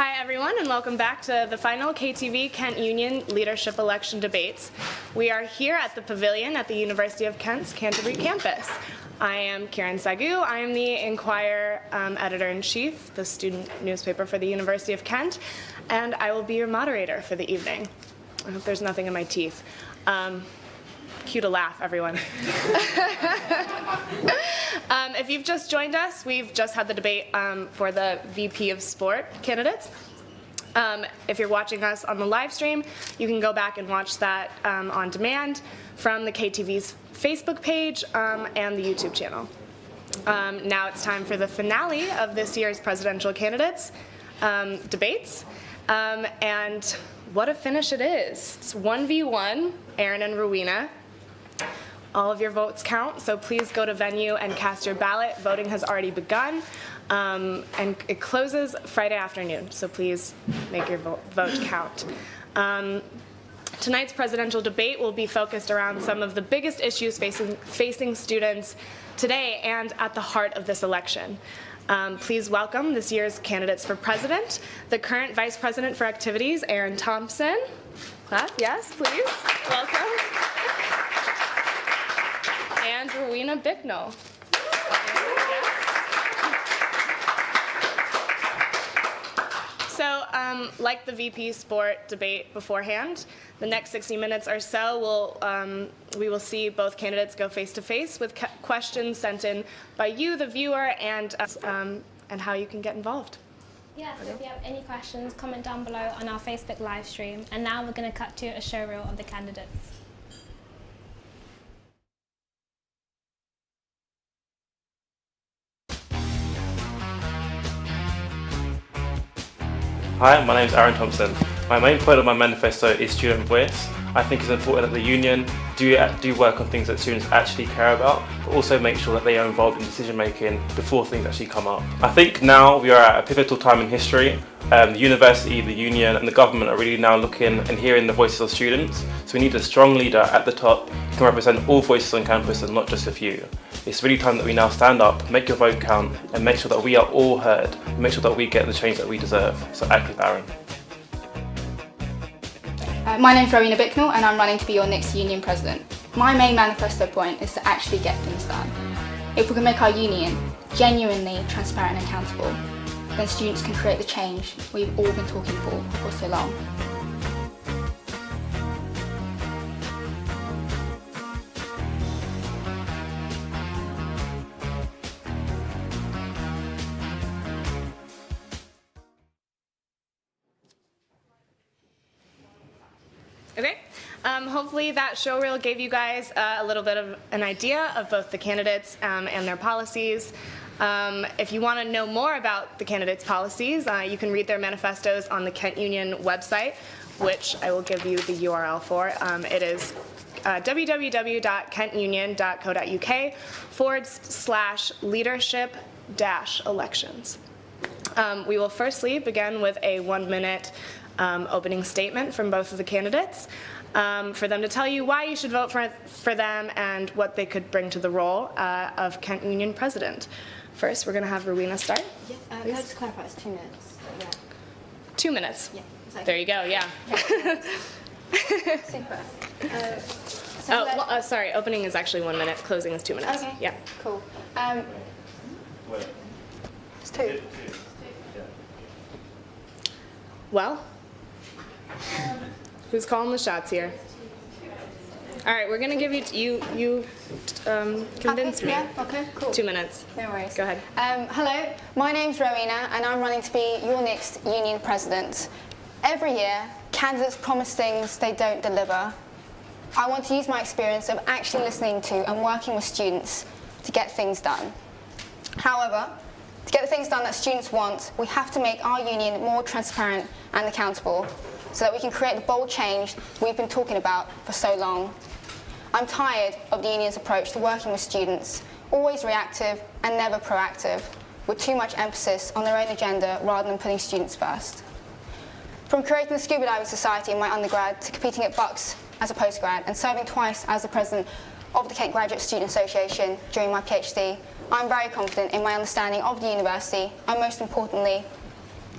Hi everyone, and welcome back to the final KTV Kent Union Leadership Election Debates. We are here at the Pavilion at the University of Kent's Canterbury campus. I am Karen Sagu. I am the Inquirer Editor-in-Chief, the student newspaper for the University of Kent, and I will be your moderator for the evening. I hope there's nothing in my teeth. Cue to laugh, everyone. If you've just joined us, we've just had the debate for the VP of Sport candidates. If you're watching us on the live stream, you can go back and watch that on demand from the KTV's Facebook page and the YouTube channel. Now it's time for the finale of this year's presidential candidates debates. And what a finish it is. It's 1v1, Aaron and Rowena. All of your votes count, so please go to venue and cast your ballot. Voting has already begun, and it closes Friday afternoon, so please make your vote count. Tonight's presidential debate will be focused around some of the biggest issues facing students today and at the heart of this election. Please welcome this year's candidates for president, the current Vice President for Activities, Aaron Thompson. Clap, yes, please. Welcome. And Rowena Bicknell. So, like the VP Sport debate beforehand, the next 60 minutes or so, we will see both candidates go face-to-face with questions sent in by you, the viewer, and how you can get involved. Yeah, so if you have any questions, comment down below on our Facebook live stream. And now we're going to cut to a showreel of the candidates. Hi, my name is Aaron Thompson. My main point of my manifesto is student voice. I think it's important that the union do work on things that students actually care about, but also make sure that they are involved in decision making before things actually come up. I think now we are at a pivotal time in history. The university, the union and the government are really now looking and hearing the voices of students. So we need a strong leader at the top who can represent all voices on campus and not just a few. It's really time that we now stand up, make your vote count, and make sure that we are all heard, and make sure that we get the change that we deserve. So act with Aaron. My name's Rowena Bicknell and I'm running to be your next union president. My main manifesto point is to actually get things done. If we can make our union genuinely transparent and accountable, then students can create the change we've all been talking for so long. Okay, hopefully that showreel gave you guys a little bit of an idea of both the candidates and their policies. If you want to know more about the candidates' policies, you can read their manifestos on the Kent Union website, which I will give you the URL for. It is www.kentunion.co.uk/leadership-elections. We will firstly begin with a 1-minute opening statement from both of the candidates for them to tell you why you should vote for them and what they could bring to the role of Kent Union president. First, we're going to have Rowena start. Yeah, can I just clarify, it's 2 minutes? Yeah. 2 minutes. Yeah. Exactly. There you go, yeah. Super. Sorry, opening is actually 1 minute, closing is 2 minutes. Okay, Yeah. cool. It's 2. Well, who's calling the shots here? All right, we're going to give you convinced me. Yeah, okay, cool. 2 minutes. No worries. Go ahead. Hello, my name's Rowena and I'm running to be your next union president. Every year, candidates promise things they don't deliver. I want to use my experience of actually listening to and working with students to get things done. However, to get the things done that students want, we have to make our union more transparent and accountable so that we can create the bold change we've been talking about for so long. I'm tired of the union's approach to working with students, always reactive and never proactive, with too much emphasis on their own agenda rather than putting students first. From creating the Scuba Diving Society in my undergrad to competing at Bucks as a postgrad and serving twice as the president of the Kent Graduate Student Association during my PhD, I'm very confident in my understanding of the university and, most importantly,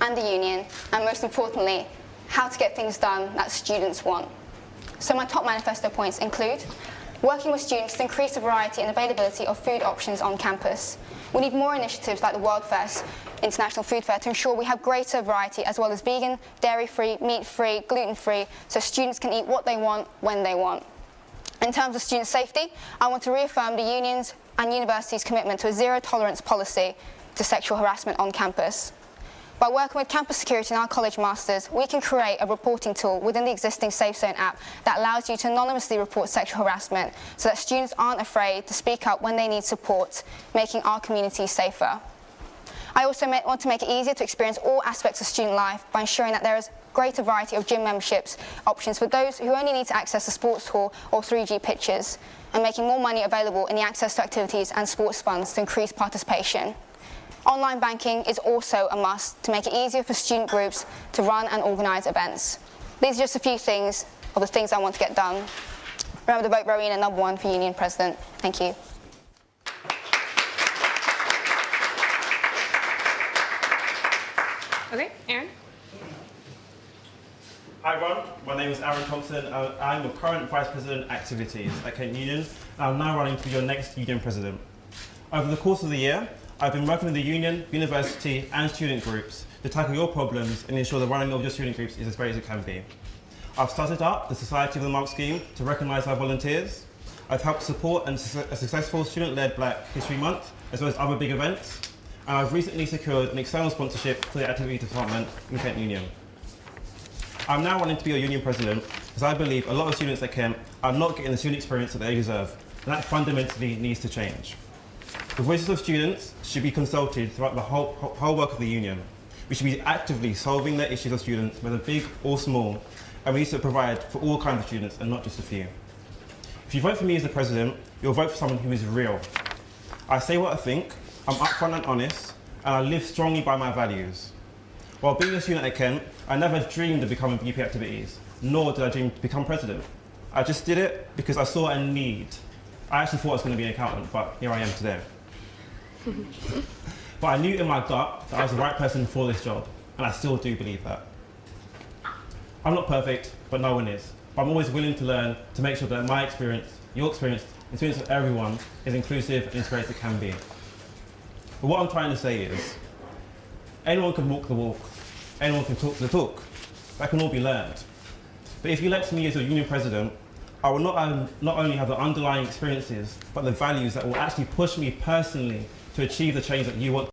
and the union, and most importantly, how to get things done that students want. So my top manifesto points include working with students to increase the variety and availability of food options on campus. We need more initiatives like the World Fest International Food Fair to ensure we have greater variety as well as vegan, dairy-free, meat-free, gluten-free, so students can eat what they want when they want. In terms of student safety, I want to reaffirm the unions and universities' commitment to a zero-tolerance policy to sexual harassment on campus. By working with campus security and our college masters, we can create a reporting tool within the existing Safe Zone app that allows you to anonymously report sexual harassment so that students aren't afraid to speak up when they need support, making our community safer. I also want to make it easier to experience all aspects of student life by ensuring that there is greater variety of gym memberships options for those who only need to access the sports hall or 3G pitches, and making more money available in the access to activities and sports funds to increase participation. Online banking is also a must to make it easier for student groups to run and organise events. These are just a few things of the things I want to get done. Remember to vote Rowena #1 for Union President. Thank you. Okay, Aaron? Hi everyone, my name is Aaron Thompson. I'm the current Vice President Activities at Kent Union, and I'm now running to be your next Union President. Over the course of the year, I've been working with the union, university and student groups to tackle your problems and ensure the running of your student groups is as great as it can be. I've started up the Society of the Monk scheme to recognise our volunteers. I've helped support a successful student-led Black History Month, as well as other big events. And I've recently secured an external sponsorship for the activity department in Kent Union. I'm now running to be your union president because I believe a lot of students at Kent are not getting the student experience that they deserve, and that fundamentally needs to change. The voices of students should be consulted throughout the whole work of the union. We should be actively solving the issues of students, whether big or small, and we need to provide for all kinds of students and not just a few. If you vote for me as the president, you'll vote for someone who is real. I say what I think, I'm upfront and honest, and I live strongly by my values. While being a student at Kent, I never dreamed of becoming VP Activities, nor did I dream to become president. I just did it because I saw a need. I actually thought I was going to be an accountant, but here I am today. But I knew in my gut that I was the right person for this job, and I still do believe that. I'm not perfect, but no one is. But I'm always willing to learn to make sure that my experience, your experience, the experience of everyone is inclusive and as great as it can be. But what I'm trying to say is, anyone can walk the walk, anyone can talk the talk. That can all be learned. But if you elect me as your union president, I will not only have the underlying experiences, but the values that will actually push me personally to achieve the change that you want.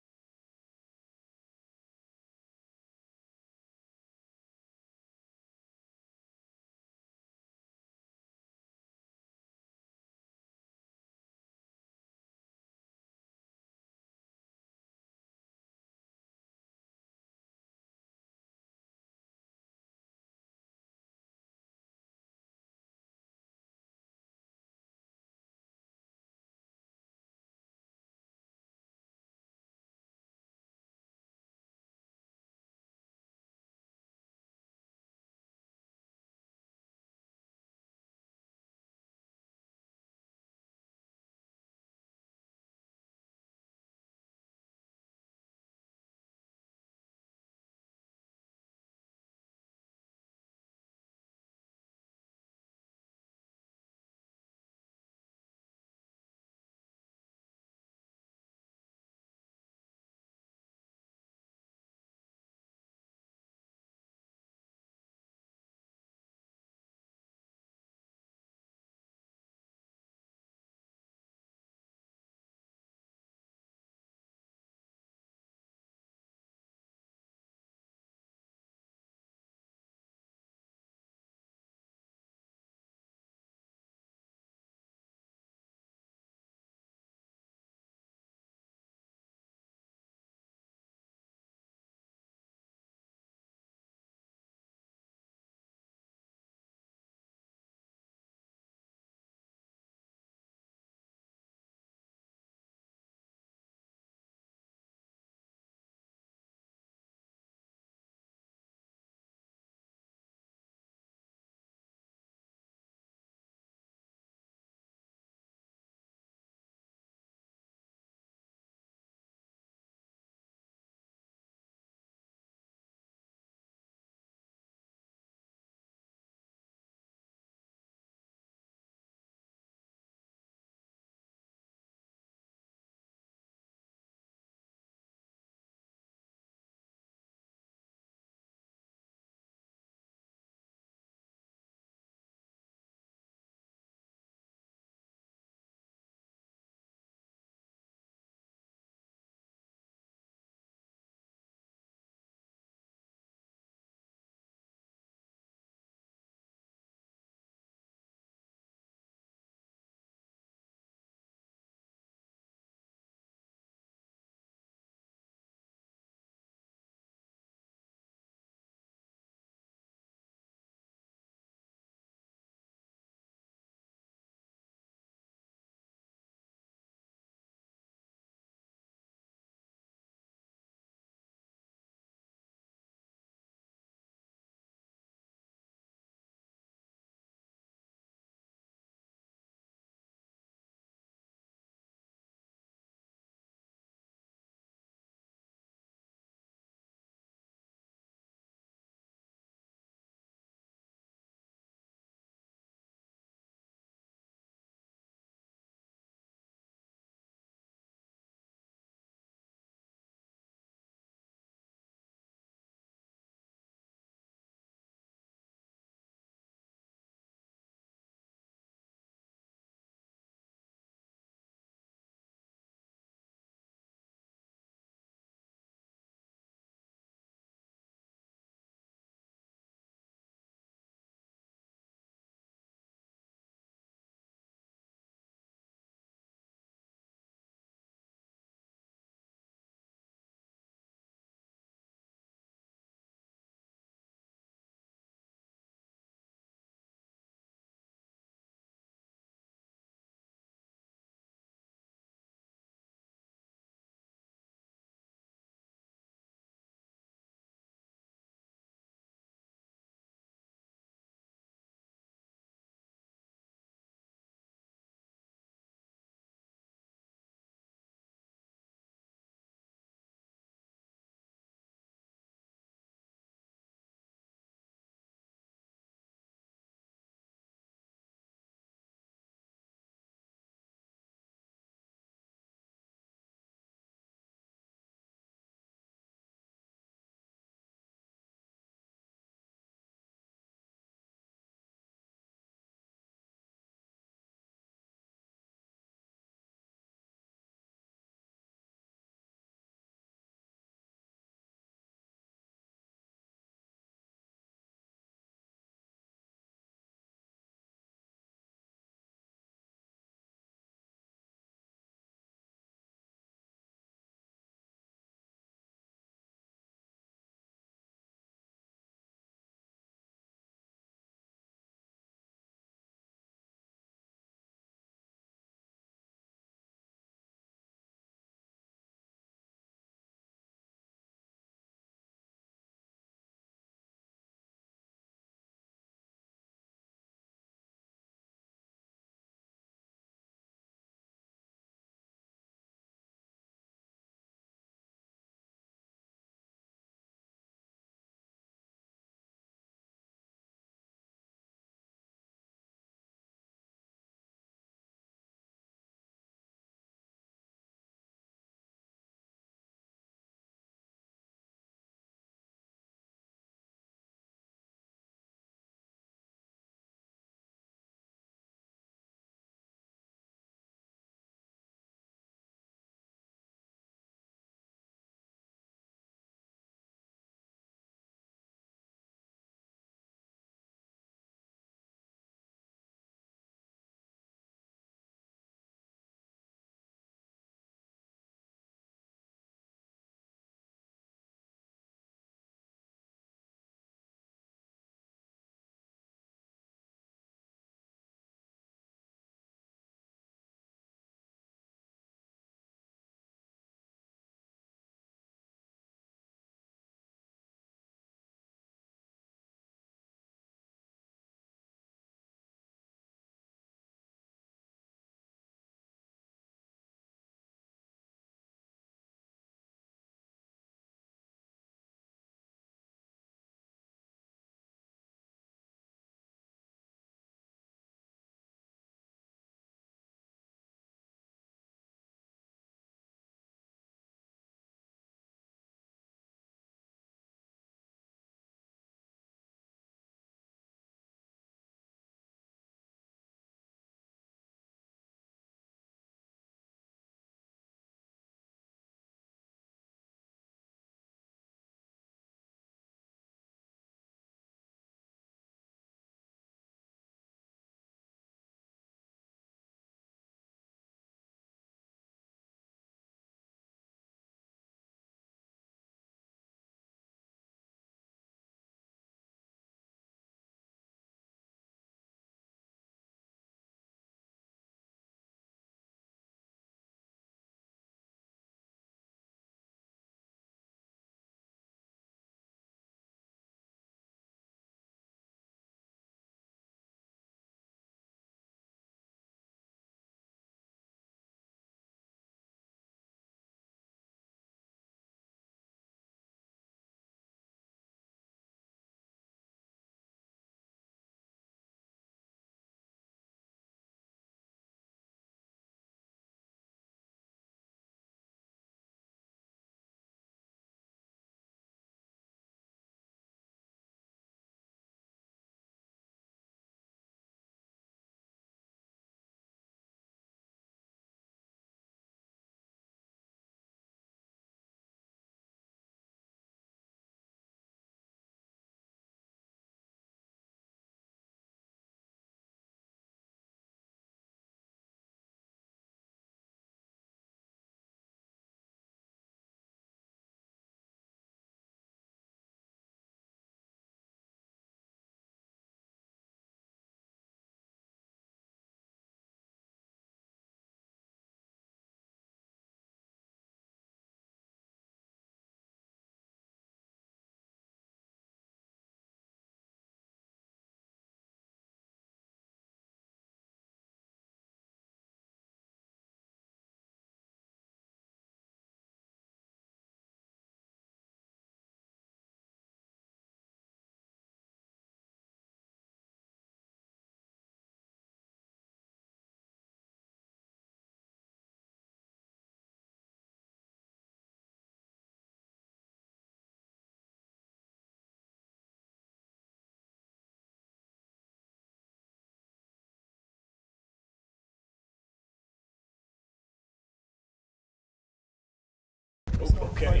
Okay.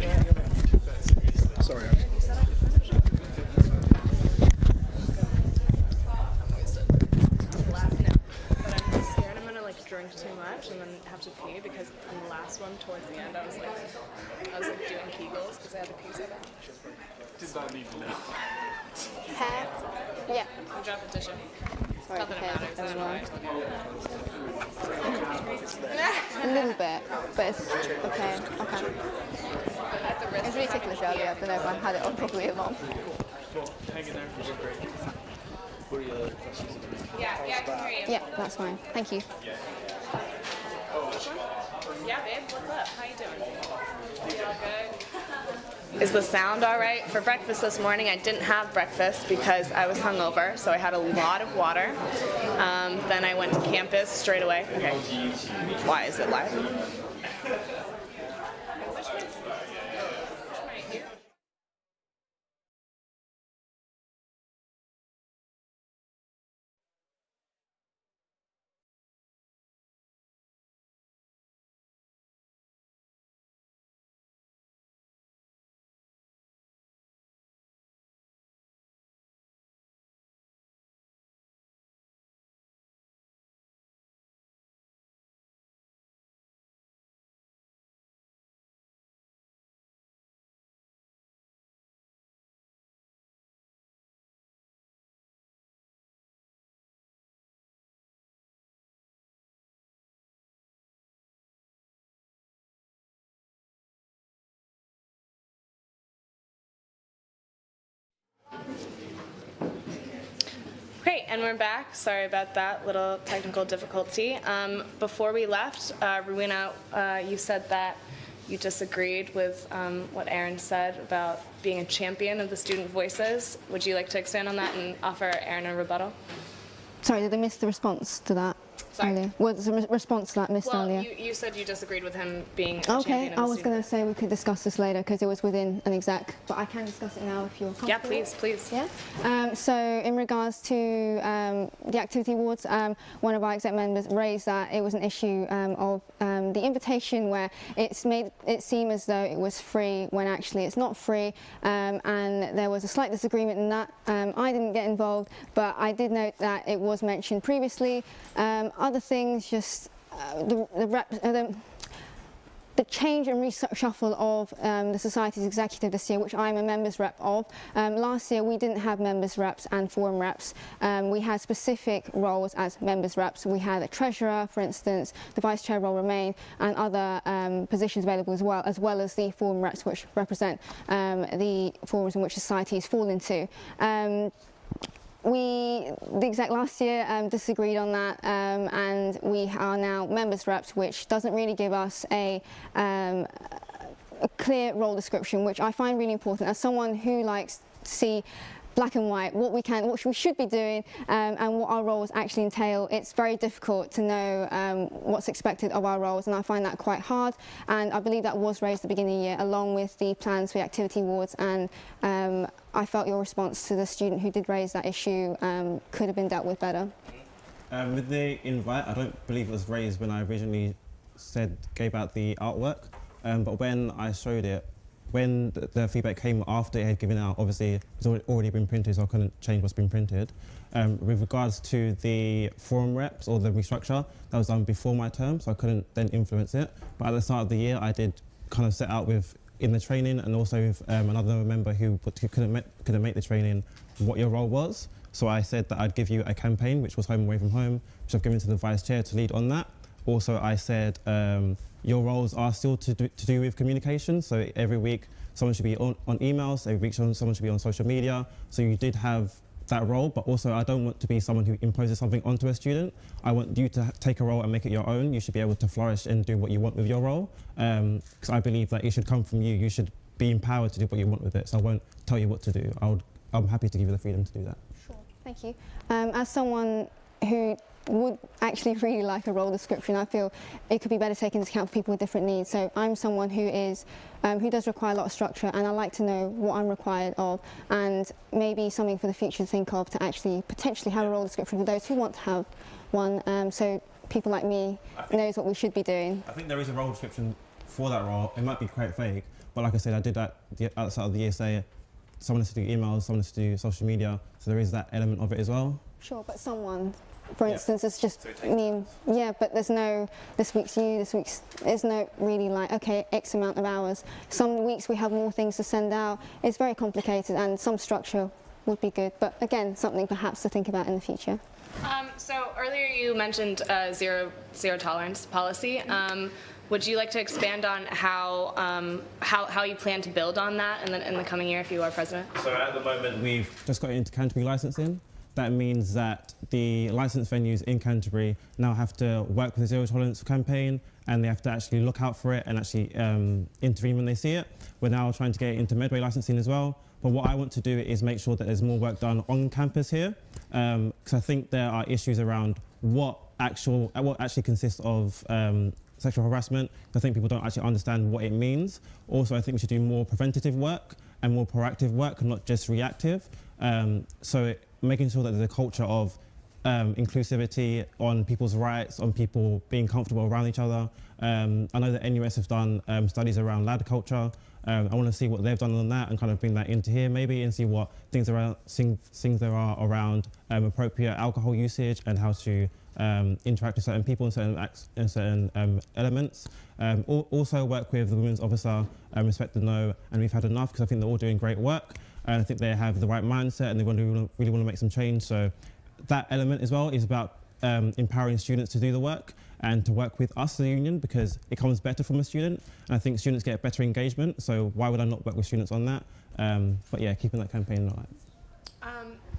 Sorry. Last nap, but I'm scared I'm gonna like drink too much and then have to pee because in the last one towards the end I was like doing Kegels because I had to pee so bad. Did not need to know. Hair? Yeah. I dropped the tissue. Sorry, Not that it hair matters. as I don't know. A little bit, but it's okay. Okay. It's really ticklish earlier. I don't know if I had it on properly or not. Hang in there. You're great. What are your other questions? Yeah, I can hear you. Yeah, that's fine. Thank you. Yeah, babe, what's up? How you doing? You all good? Is the sound all right? For breakfast this morning, I didn't have breakfast because I was hungover, so I had a lot of water. Then I went to campus straight away. Okay. Why is it live? Great, and we're back. Sorry about that little technical difficulty. Before we left, Rowena, you said that you disagreed with what Aaron said about being a champion of the student voices. Would you like to expand on that and offer Aaron a rebuttal? Sorry, did I miss the response to that Sorry. earlier? Was the response to that missed Well, earlier? you said you disagreed with him being a Okay, champion of I the was student going to say we could discuss this later because it was within an exec, but I can discuss it now if you're comfortable. Yeah, please. Yeah. So in regards to the activity awards, one of our exec members raised that it was an issue of the invitation where it's made it seem as though it was free when actually it's not free, and there was a slight disagreement in that. I didn't get involved, but I did note that it was mentioned previously. Other things, just the change and reshuffle of the Society's executive this year, which I'm a members rep of. Last year we didn't have members reps and forum reps. We had specific roles as members reps. We had a treasurer, for instance, the vice chair role remained, and other positions available as well as the forum reps, which represent the forums in which societies fall into. The exec last year disagreed on that, and we are now members reps, which doesn't really give us a clear role description, which I find really important as someone who likes to see black and white, what we should be doing, and what our roles actually entail. It's very difficult to know what's expected of our roles, and I find that quite hard. And I believe that was raised at the beginning of the year, along with the plans for the activity awards. And I felt your response to the student who did raise that issue could have been dealt with better. With the invite, I don't believe it was raised when I originally gave out the artwork, but when I showed it, when the feedback came after it had given out, obviously it's already been printed, so I couldn't change what's been printed. With regards to the forum reps or the restructure, that was done before my term, so I couldn't then influence it. But at the start of the year, I did kind of set out in the training, and also with another member who couldn't make the training, what your role was. So I said that I'd give you a campaign, which was Home Away from Home, which I've given to the vice chair to lead on that. Also, I said your roles are still to do with communication. So every week, someone should be on emails. Every week, someone should be on social media. So you did have that role, but also I don't want to be someone who imposes something onto a student. I want you to take a role and make it your own. You should be able to flourish and do what you want with your role. Because I believe that it should come from you. You should be empowered to do what you want with it. So I won't tell you what to do. I'm happy to give you the freedom to do that. Sure, thank you. As someone who would actually really like a role description, I feel it could be better taken into account for people with different needs. So I'm someone who does require a lot of structure, and I like to know what I'm required of, and maybe something for the future to think of to actually potentially have a role description for those who want to have one, so people like me knows what we should be doing. I think there is a role description for that role, it might be quite vague. But like I said, I did that outside of the ESA. Someone has to do emails, someone has to do social media, so there is that element of it as well. Sure, but someone, for instance, it's just me. Yeah, but there's no this week's you, there's no really like, okay, X amount of hours. Some weeks we have more things to send out. It's very complicated, and some structure would be good. But again, something perhaps to think about in the future. So earlier you mentioned zero tolerance policy. Would you like to expand on how you plan to build on that in the coming year if you are president? So at the moment we've just got into Canterbury licensing. That means that the licensed venues in Canterbury now have to work with the Zero Tolerance campaign, and they have to actually look out for it and actually intervene when they see it. We're now trying to get into Medway licensing as well. But what I want to do is make sure that there's more work done on campus here, because I think there are issues around what actually consists of sexual harassment. I think people don't actually understand what it means. Also, I think we should do more preventative work and more proactive work, and not just reactive. Making sure that there's a culture of inclusivity, on people's rights, on people being comfortable around each other. I know that NUS have done studies around lad culture. I want to see what they've done on that and kind of bring that into here maybe, and see what things there are around appropriate alcohol usage and how to interact with certain people in certain elements. Also work with the Women's Officer, Respect the No, and We've Had Enough, because I think they're all doing great work. And I think they have the right mindset, and they really want to make some change. So that element as well is about empowering students to do the work and to work with us, the union, because it comes better from a student. And I think students get better engagement. So why would I not work with students on that? But yeah, keeping that campaign alive.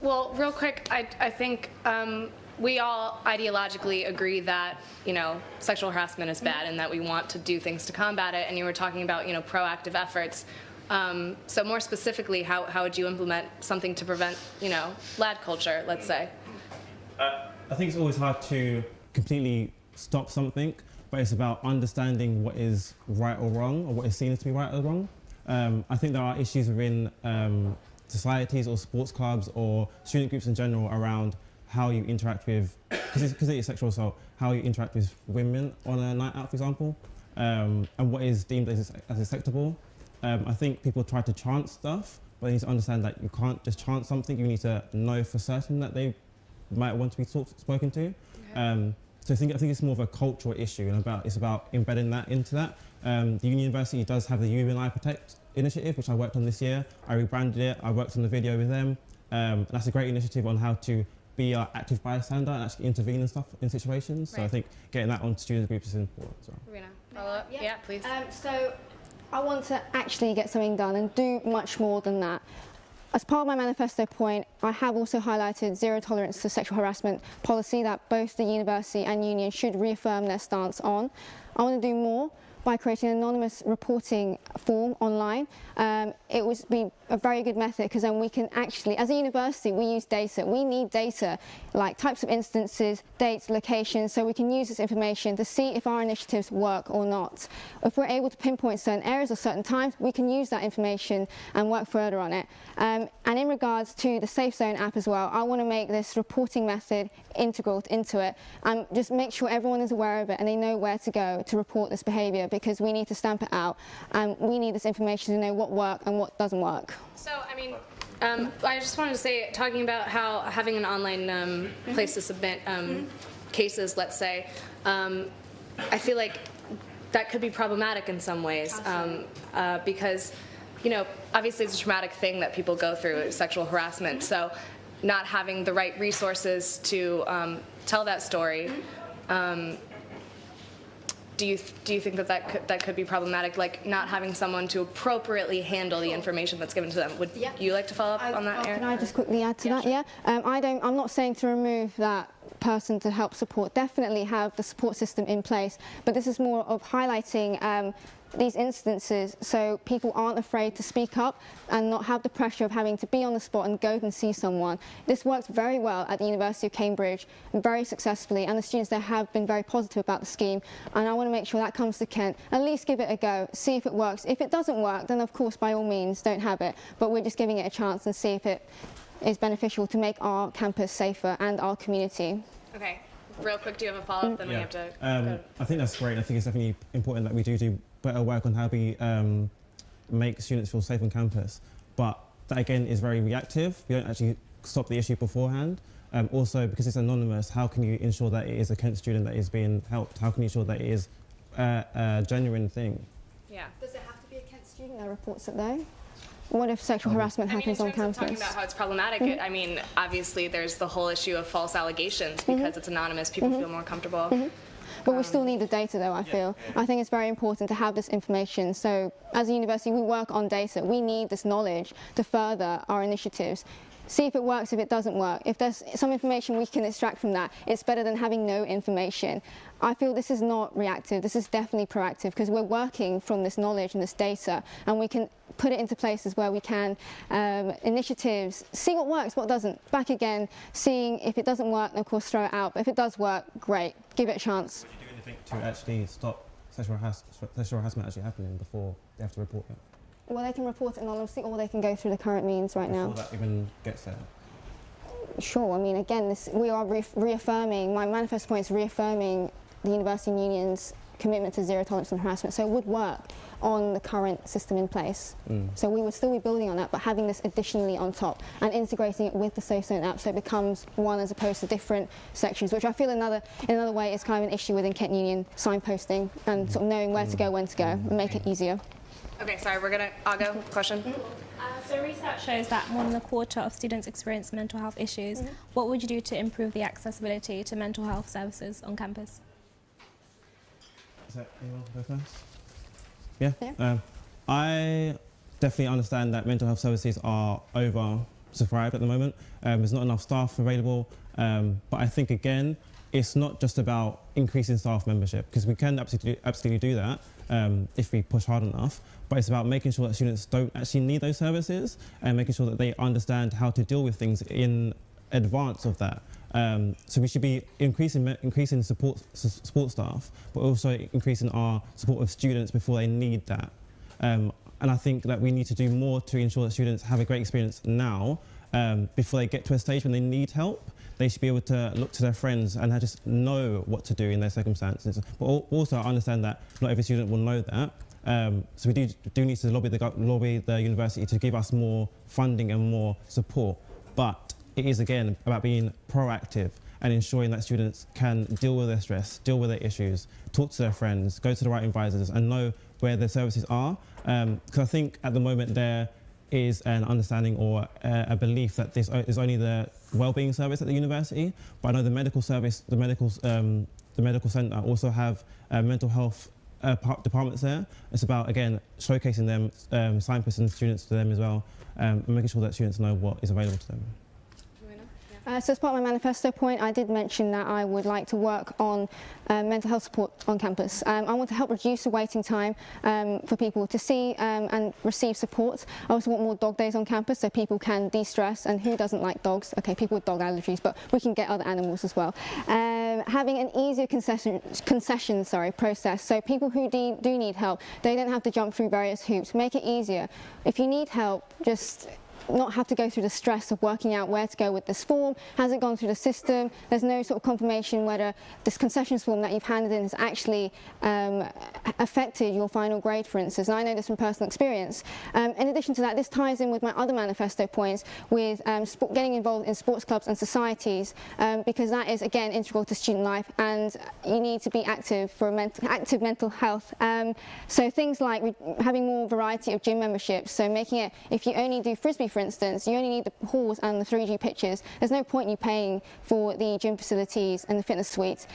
Well, real quick, I think we all ideologically agree that, sexual harassment is bad and that we want to do things to combat it. And you were talking about, proactive efforts. So more specifically, how would you implement something to prevent, lad culture, let's say? I think it's always hard to completely stop something, but it's about understanding what is right or wrong, or what is seen as to be right or wrong. I think there are issues within societies or sports clubs or student groups in general around how you interact with, because it is sexual assault, how you interact with women on a night out, for example, and what is deemed as acceptable. I think people try to chant stuff, but you need to understand that you can't just chant something. You need to know for certain that they might want to be spoken to. Okay. So I think it's more of a cultural issue, and it's about embedding that into that. The university does have the You and I Protect initiative, which I worked on this year. I rebranded it. I worked on the video with them. And that's a great initiative on how to be an active bystander and actually intervene and stuff in situations. Right. So I think getting that on student groups is important as well. Rena, follow up? Yeah, please. So I want to actually get something done and do much more than that. As part of my manifesto point, I have also highlighted zero tolerance to sexual harassment policy that both the university and union should reaffirm their stance on. I want to do more by creating an anonymous reporting form online. It would be a very good method, because then we can actually, as a university, we use data. We need data, like types of instances, dates, locations, so we can use this information to see if our initiatives work or not. If we're able to pinpoint certain areas or certain times, we can use that information and work further on it. And in regards to the Safe Zone app as well, I want to make this reporting method integral into it, and just make sure everyone is aware of it and they know where to go to report this behaviour, because we need to stamp it out, and we need this information to know what works and what doesn't work. So, I just wanted to say, talking about how having an online place to submit cases, let's say, I feel like that could be problematic in some ways, because, obviously it's a traumatic thing that people go through, sexual harassment, so not having the right resources to tell that story. Do you think that could be problematic, like not having someone to appropriately handle the information that's given to them? Would you like to follow up on that, Erin? Can I just quickly add to that? Sure. Yeah. I'm not saying to remove that person to help support. Definitely have the support system in place, but this is more of highlighting these instances so people aren't afraid to speak up and not have the pressure of having to be on the spot and go and see someone. This works very well at the University of Cambridge, very successfully, and the students there have been very positive about the scheme, and I want to make sure that comes to Kent. At least give it a go, see if it works. If it doesn't work, then of course by all means don't have it, but we're just giving it a chance and see if it is beneficial to make our campus safer and our community. Okay. Real quick, do you have a follow-up? Then we have to I think that's great. I think it's definitely important that we do better work on how we make students feel safe on campus. But that again is very reactive. We don't actually stop the issue beforehand. Also, because it's anonymous, how can you ensure that it is a Kent student that is being helped? How can you ensure that it is a genuine thing? Yeah. Does it have to be a Kent student that reports it though? What if sexual harassment happens on in terms campus? of talking about how it's problematic, I mean, obviously there's the whole issue of false allegations because it's anonymous. People feel more comfortable. But we still need the data though, I feel. I think it's very important to have this information. So as a university, we work on data. We need this knowledge to further our initiatives. See if it works, if it doesn't work. If there's some information we can extract from that, it's better than having no information. I feel this is not reactive, this is definitely proactive because we're working from this knowledge and this data and we can put it into places where we can, initiatives, see what works, what doesn't. Back again, seeing if it doesn't work, and of course throw it out. But if it does work, great, give it a chance. Would you do anything to actually stop sexual harassment actually happening before they have to report it? Well, they can report it anonymously or they can go through the current means right now. Before that even gets there? Sure, I mean, again, we are reaffirming, my manifesto point is reaffirming the University and Union's commitment to zero tolerance on harassment, so it would work on the current system in place. So we would still be building on that, but having this additionally on top and integrating it with the SOSON app so it becomes one as opposed to different sections, which I feel in another way is kind of an issue within Kent Union, signposting and sort of knowing where to go, when to go, and make it easier. Okay, sorry, I'll go. Question? So research shows that more than a quarter of students experience mental health issues. What would you do to improve the accessibility to mental health services on campus? Is that anyone go first? Yeah. I definitely understand that mental health services are oversubscribed at the moment. There's not enough staff available. But I think, again, it's not just about increasing staff membership, because we can absolutely do that if we push hard enough. But it's about making sure that students don't actually need those services and making sure that they understand how to deal with things in advance of that. So we should be increasing support staff, but also increasing our support of students before they need that. And I think that we need to do more to ensure that students have a great experience now, before they get to a stage when they need help. They should be able to look to their friends and just know what to do in their circumstances. But also I understand that not every student will know that. So we do need to lobby the university to give us more funding and more support. But it is, again, about being proactive and ensuring that students can deal with their stress, deal with their issues, talk to their friends, go to the right advisors and know where their services are. Because I think at the moment there is an understanding or a belief that this is only the wellbeing service at the university, but I know the medical service, the medical centre also have mental health departments there. It's about, again, showcasing them, signposting students to them as well, and making sure that students know what is available to them. So as part of my manifesto point, I did mention that I would like to work on mental health support on campus. I want to help reduce the waiting time for people to see and receive support. I also want more dog days on campus so people can de-stress, and who doesn't like dogs? Okay, people with dog allergies, but we can get other animals as well. Having an easier concession process, so people who do need help, they don't have to jump through various hoops. Make it easier. If you need help, just not have to go through the stress of working out where to go with this form. Has it gone through the system? There's no sort of confirmation whether this concessions form that you've handed in has actually affected your final grade, for instance. And I know this from personal experience. In addition to that, this ties in with my other manifesto points with getting involved in sports clubs and societies, because that is, again, integral to student life, and you need to be active for active mental health. So things like having more variety of gym memberships, so making it, if you only do frisbee, for instance, you only need the halls and the 3G pitches. There's no point in you paying for the gym facilities and the fitness suites.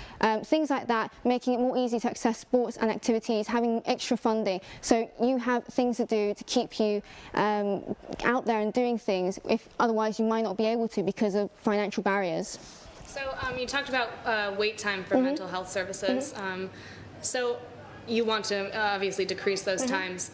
Things like that, making it more easy to access sports and activities, having extra funding, so you have things to do to keep you out there and doing things, if otherwise you might not be able to because of financial barriers. So you talked about wait time for mental health services. So you want to obviously decrease those times.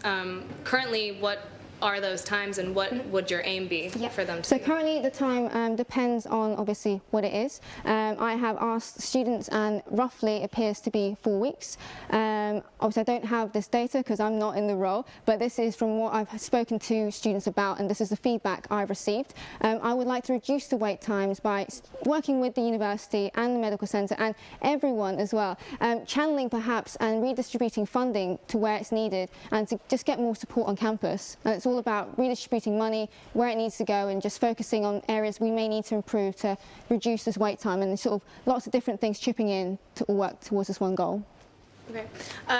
Currently, what are those times, and what would your aim be for them to So do? currently the time depends on obviously what it is. I have asked students and roughly it appears to be 4 weeks. Obviously I don't have this data because I'm not in the role, but this is from what I've spoken to students about, and this is the feedback I've received. I would like to reduce the wait times by working with the university and the medical centre and everyone as well, channeling perhaps and redistributing funding to where it's needed and to just get more support on campus. And it's all about redistributing money where it needs to go and just focusing on areas we may need to improve to reduce this wait time, and sort of lots of different things chipping in to all work towards this one goal. Okay.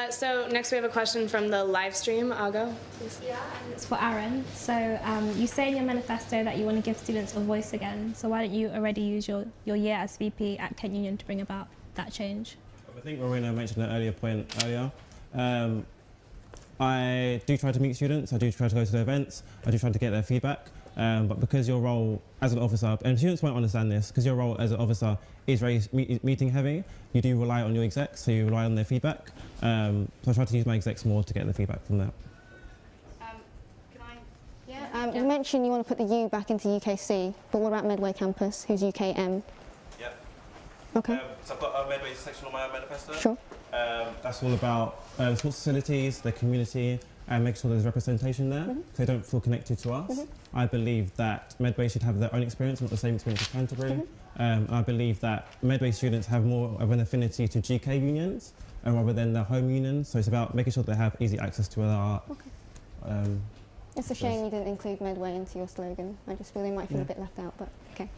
So next we have a question from the live stream. I'll go, please. Yeah, and it's for Aaron. So you say in your manifesto that you want to give students a voice again. So why don't you already use your year as VP at Kent Union to bring about that change? I think Marina mentioned an earlier point earlier. I do try to meet students, I do try to go to their events, I do try to get their feedback, but because your role as an officer, and students won't understand this, because your role as an officer is very meeting heavy, you do rely on your execs, so you rely on their feedback. So I try to use my execs more to get the feedback from that. You mentioned you want to put the U back into UKC, but what about Medway campus, who's UKM? Yep. Okay. So I've got a Medway section on my manifesto. Sure. That's all about sports facilities, the community, and make sure there's representation there, so they don't feel connected to us. I believe that Medway should have their own experience, not the same experience as Canterbury. I believe that Medway students have more of an affinity to GK unions rather than their home unions, so it's about making sure they have easy access to our It's a shame you didn't include Medway into your slogan. I just feel they might feel a bit left out, but okay.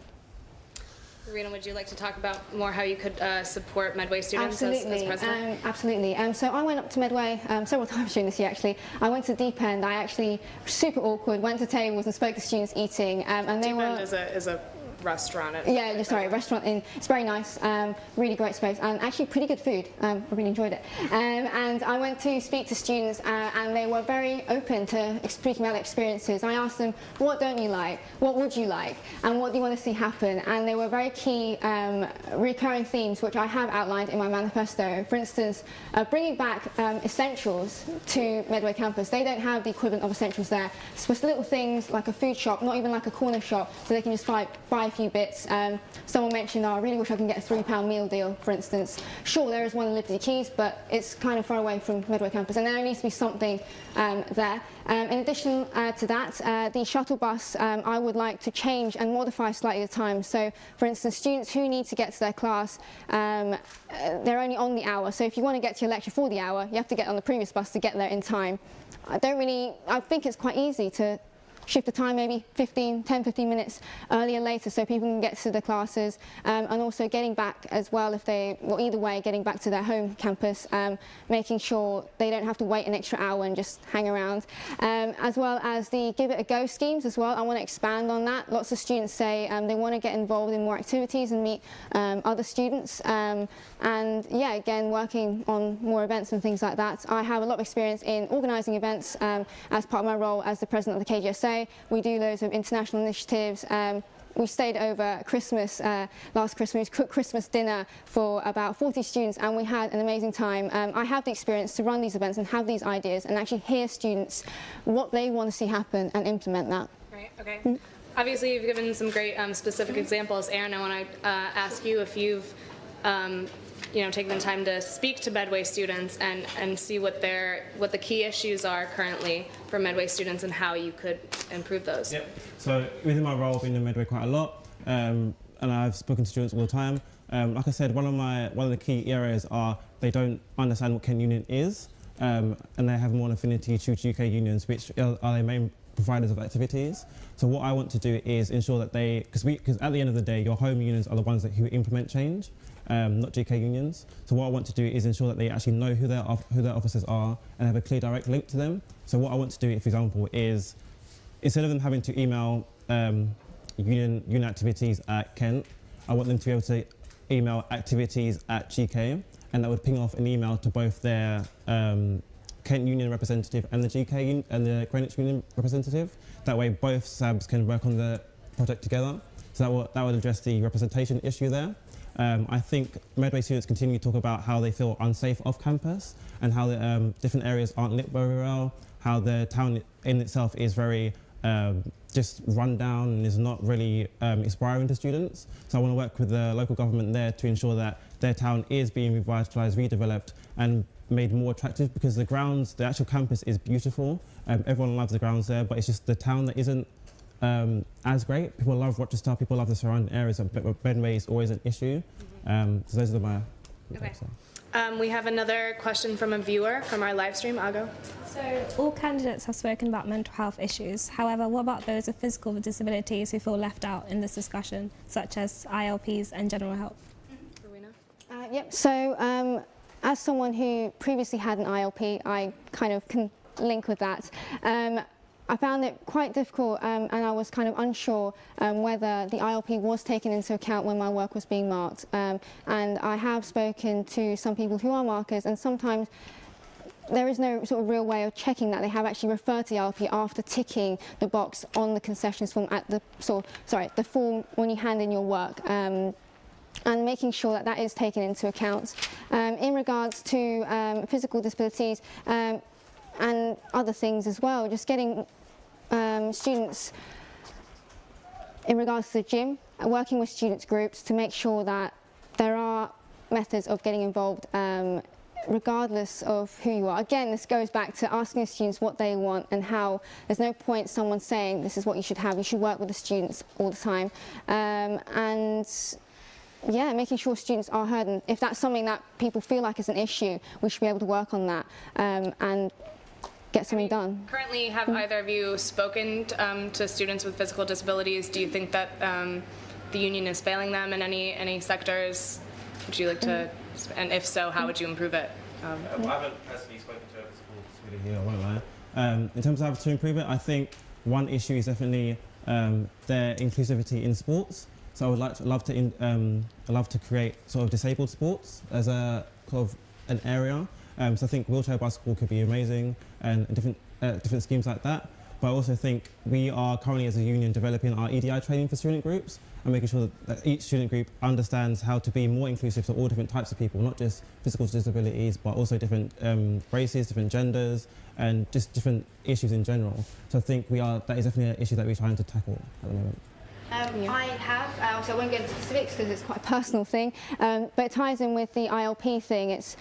Marina, would you like to talk about more how you could support Medway students as president? Absolutely. So I went up to Medway several times during this year, actually. I went to Deep End. I actually, super awkward, went to tables and spoke to students eating. And they Deep were... End is a restaurant. Restaurant it's very nice, really great space, and actually pretty good food. I really enjoyed it. And I went to speak to students, and they were very open to speaking about their experiences. I asked them, what don't you like? What would you like? And what do you want to see happen? And they were very key recurring themes, which I have outlined in my manifesto. For instance, bringing back essentials to Medway campus. They don't have the equivalent of essentials there. It's just little things like a food shop, not even like a corner shop, so they can just buy a few bits. Someone mentioned, I really wish I could get a £3 meal deal, for instance. Sure, there is one in Liberty Keys, but it's kind of far away from Medway campus, and there needs to be something there. In addition to that, the shuttle bus, I would like to change and modify slightly at the time. So, for instance, students who need to get to their class, they're only on the hour. So if you want to get to your lecture for the hour, you have to get on the previous bus to get there in time. I think it's quite easy to shift the time maybe 10, 15 minutes earlier, later, so people can get to the classes, and also getting back as well either way, getting back to their home campus, making sure they don't have to wait an extra hour and just hang around, as well as the Give It a Go schemes as well. I want to expand on that. Lots of students say they want to get involved in more activities and meet other students, and yeah, again, working on more events and things like that. I have a lot of experience in organising events as part of my role as the president of the KGSA. We do loads of international initiatives. We stayed over Christmas, last Christmas, cooked Christmas dinner for about 40 students, and we had an amazing time. I have the experience to run these events and have these ideas and actually hear students what they want to see happen and implement that. Right, okay. Obviously, you've given some great specific examples. Aaron, I want to ask you if you've taken the time to speak to Medway students and see what the key issues are currently for Medway students and how you could improve those. Yep. So within my role, I've been in Medway quite a lot, and I've spoken to students all the time. Like I said, one of the key areas are they don't understand what Kent Union is, and they have more affinity to UK unions, which are their main providers of activities. So what I want to do is ensure that because at the end of the day, your home unions are the ones who implement change, not GK unions. So what I want to do is ensure that they actually know who their officers are and have a clear direct link to them. So what I want to do, for example, is instead of them having to email union activities at Kent, I want them to be able to email activities at GK, and that would ping off an email to both their Kent Union representative and the GK and the Greenwich Union representative. That way both SABs can work on the project together. So that would address the representation issue there. I think Medway students continue to talk about how they feel unsafe off campus and how the different areas aren't lit very well, how the town in itself is very just run down and is not really inspiring to students. So I want to work with the local government there to ensure that their town is being revitalised, redeveloped and made more attractive, because the grounds, the actual campus is beautiful. Everyone loves the grounds there, but it's just the town that isn't as great. People love Rochester, people love the surrounding areas, but Medway is always an issue. So those are my Okay. We have another question from a viewer from our live stream. I'll go. So all candidates have spoken about mental health issues. However, what about those with physical disabilities who feel left out in this discussion, such as ILPs and general health? Yep, so as someone who previously had an ILP, I kind of can link with that. I found it quite difficult and I was kind of unsure whether the ILP was taken into account when my work was being marked. And I have spoken to some people who are markers, and sometimes there is no sort of real way of checking that. They have actually referred to the ILP after ticking the box on the concessions form at the the form when you hand in your work. And making sure that that is taken into account. In regards to physical disabilities and other things as well, just getting students, in regards to the gym, working with students groups to make sure that there are methods of getting involved regardless of who you are. Again, this goes back to asking the students what they want and how. There's no point someone saying this is what you should have. You should work with the students all the time. And yeah, making sure students are heard, and if that's something that people feel like is an issue, we should be able to work on that and get something done. Currently, have either of you spoken to students with physical disabilities? Do you think that the union is failing them in any sectors? Would you like to, and if so, how would you improve it? I haven't personally spoken to a physical disability here, I won't lie. In terms of how to improve it, I think one issue is definitely their inclusivity in sports. So I would love to create sort of disabled sports as a kind of an area. So I think wheelchair basketball could be amazing and different schemes like that. But I also think we are currently as a union developing our EDI training for student groups and making sure that each student group understands how to be more inclusive to all different types of people, not just physical disabilities, but also different races, different genders, and just different issues in general. So I think that is definitely an issue that we're trying to tackle at the moment. I have, so I won't get into specifics because it's quite a personal thing, but it ties in with the ILP thing. It's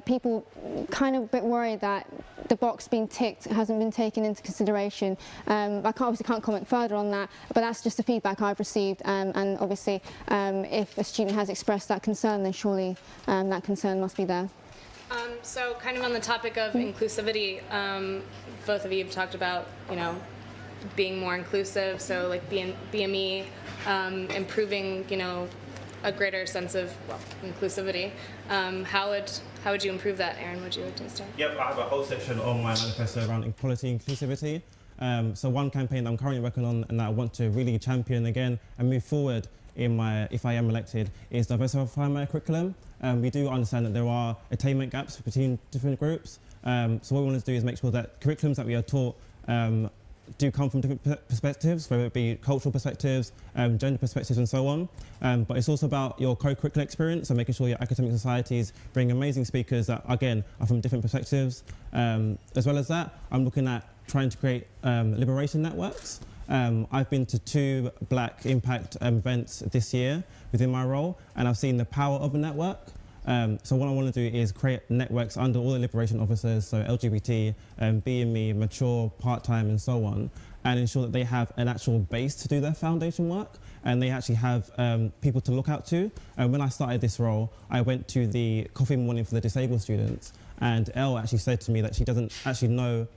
people kind of a bit worried that the box being ticked hasn't been taken into consideration. I obviously can't comment further on that, but that's just the feedback I've received, and obviously if a student has expressed that concern, then surely that concern must be there. So kind of on the topic of inclusivity, both of you have talked about, being more inclusive, so like BME, improving, a greater sense of inclusivity. How would you improve that, Aaron? Would you like to start? Yep, I have a whole section on my manifesto around equality, inclusivity. So one campaign that I'm currently working on and that I want to really champion again and move forward if I am elected is diversify my curriculum. We do understand that there are attainment gaps between different groups. So what we want to do is make sure that curriculums that we are taught do come from different perspectives, whether it be cultural perspectives, gender perspectives and so on. But it's also about your co-curricular experience and making sure your academic societies bring amazing speakers that, again, are from different perspectives. As well as that, I'm looking at trying to create liberation networks. I've been to 2 Black Impact events this year within my role, and I've seen the power of a network. So what I want to do is create networks under all the liberation officers, so LGBT, BME, mature, part-time and so on, and ensure that they have an actual base to do their foundation work and they actually have people to look out to. And when I started this role, I went to the coffee morning for the disabled students, and Elle actually said to me that she doesn't actually know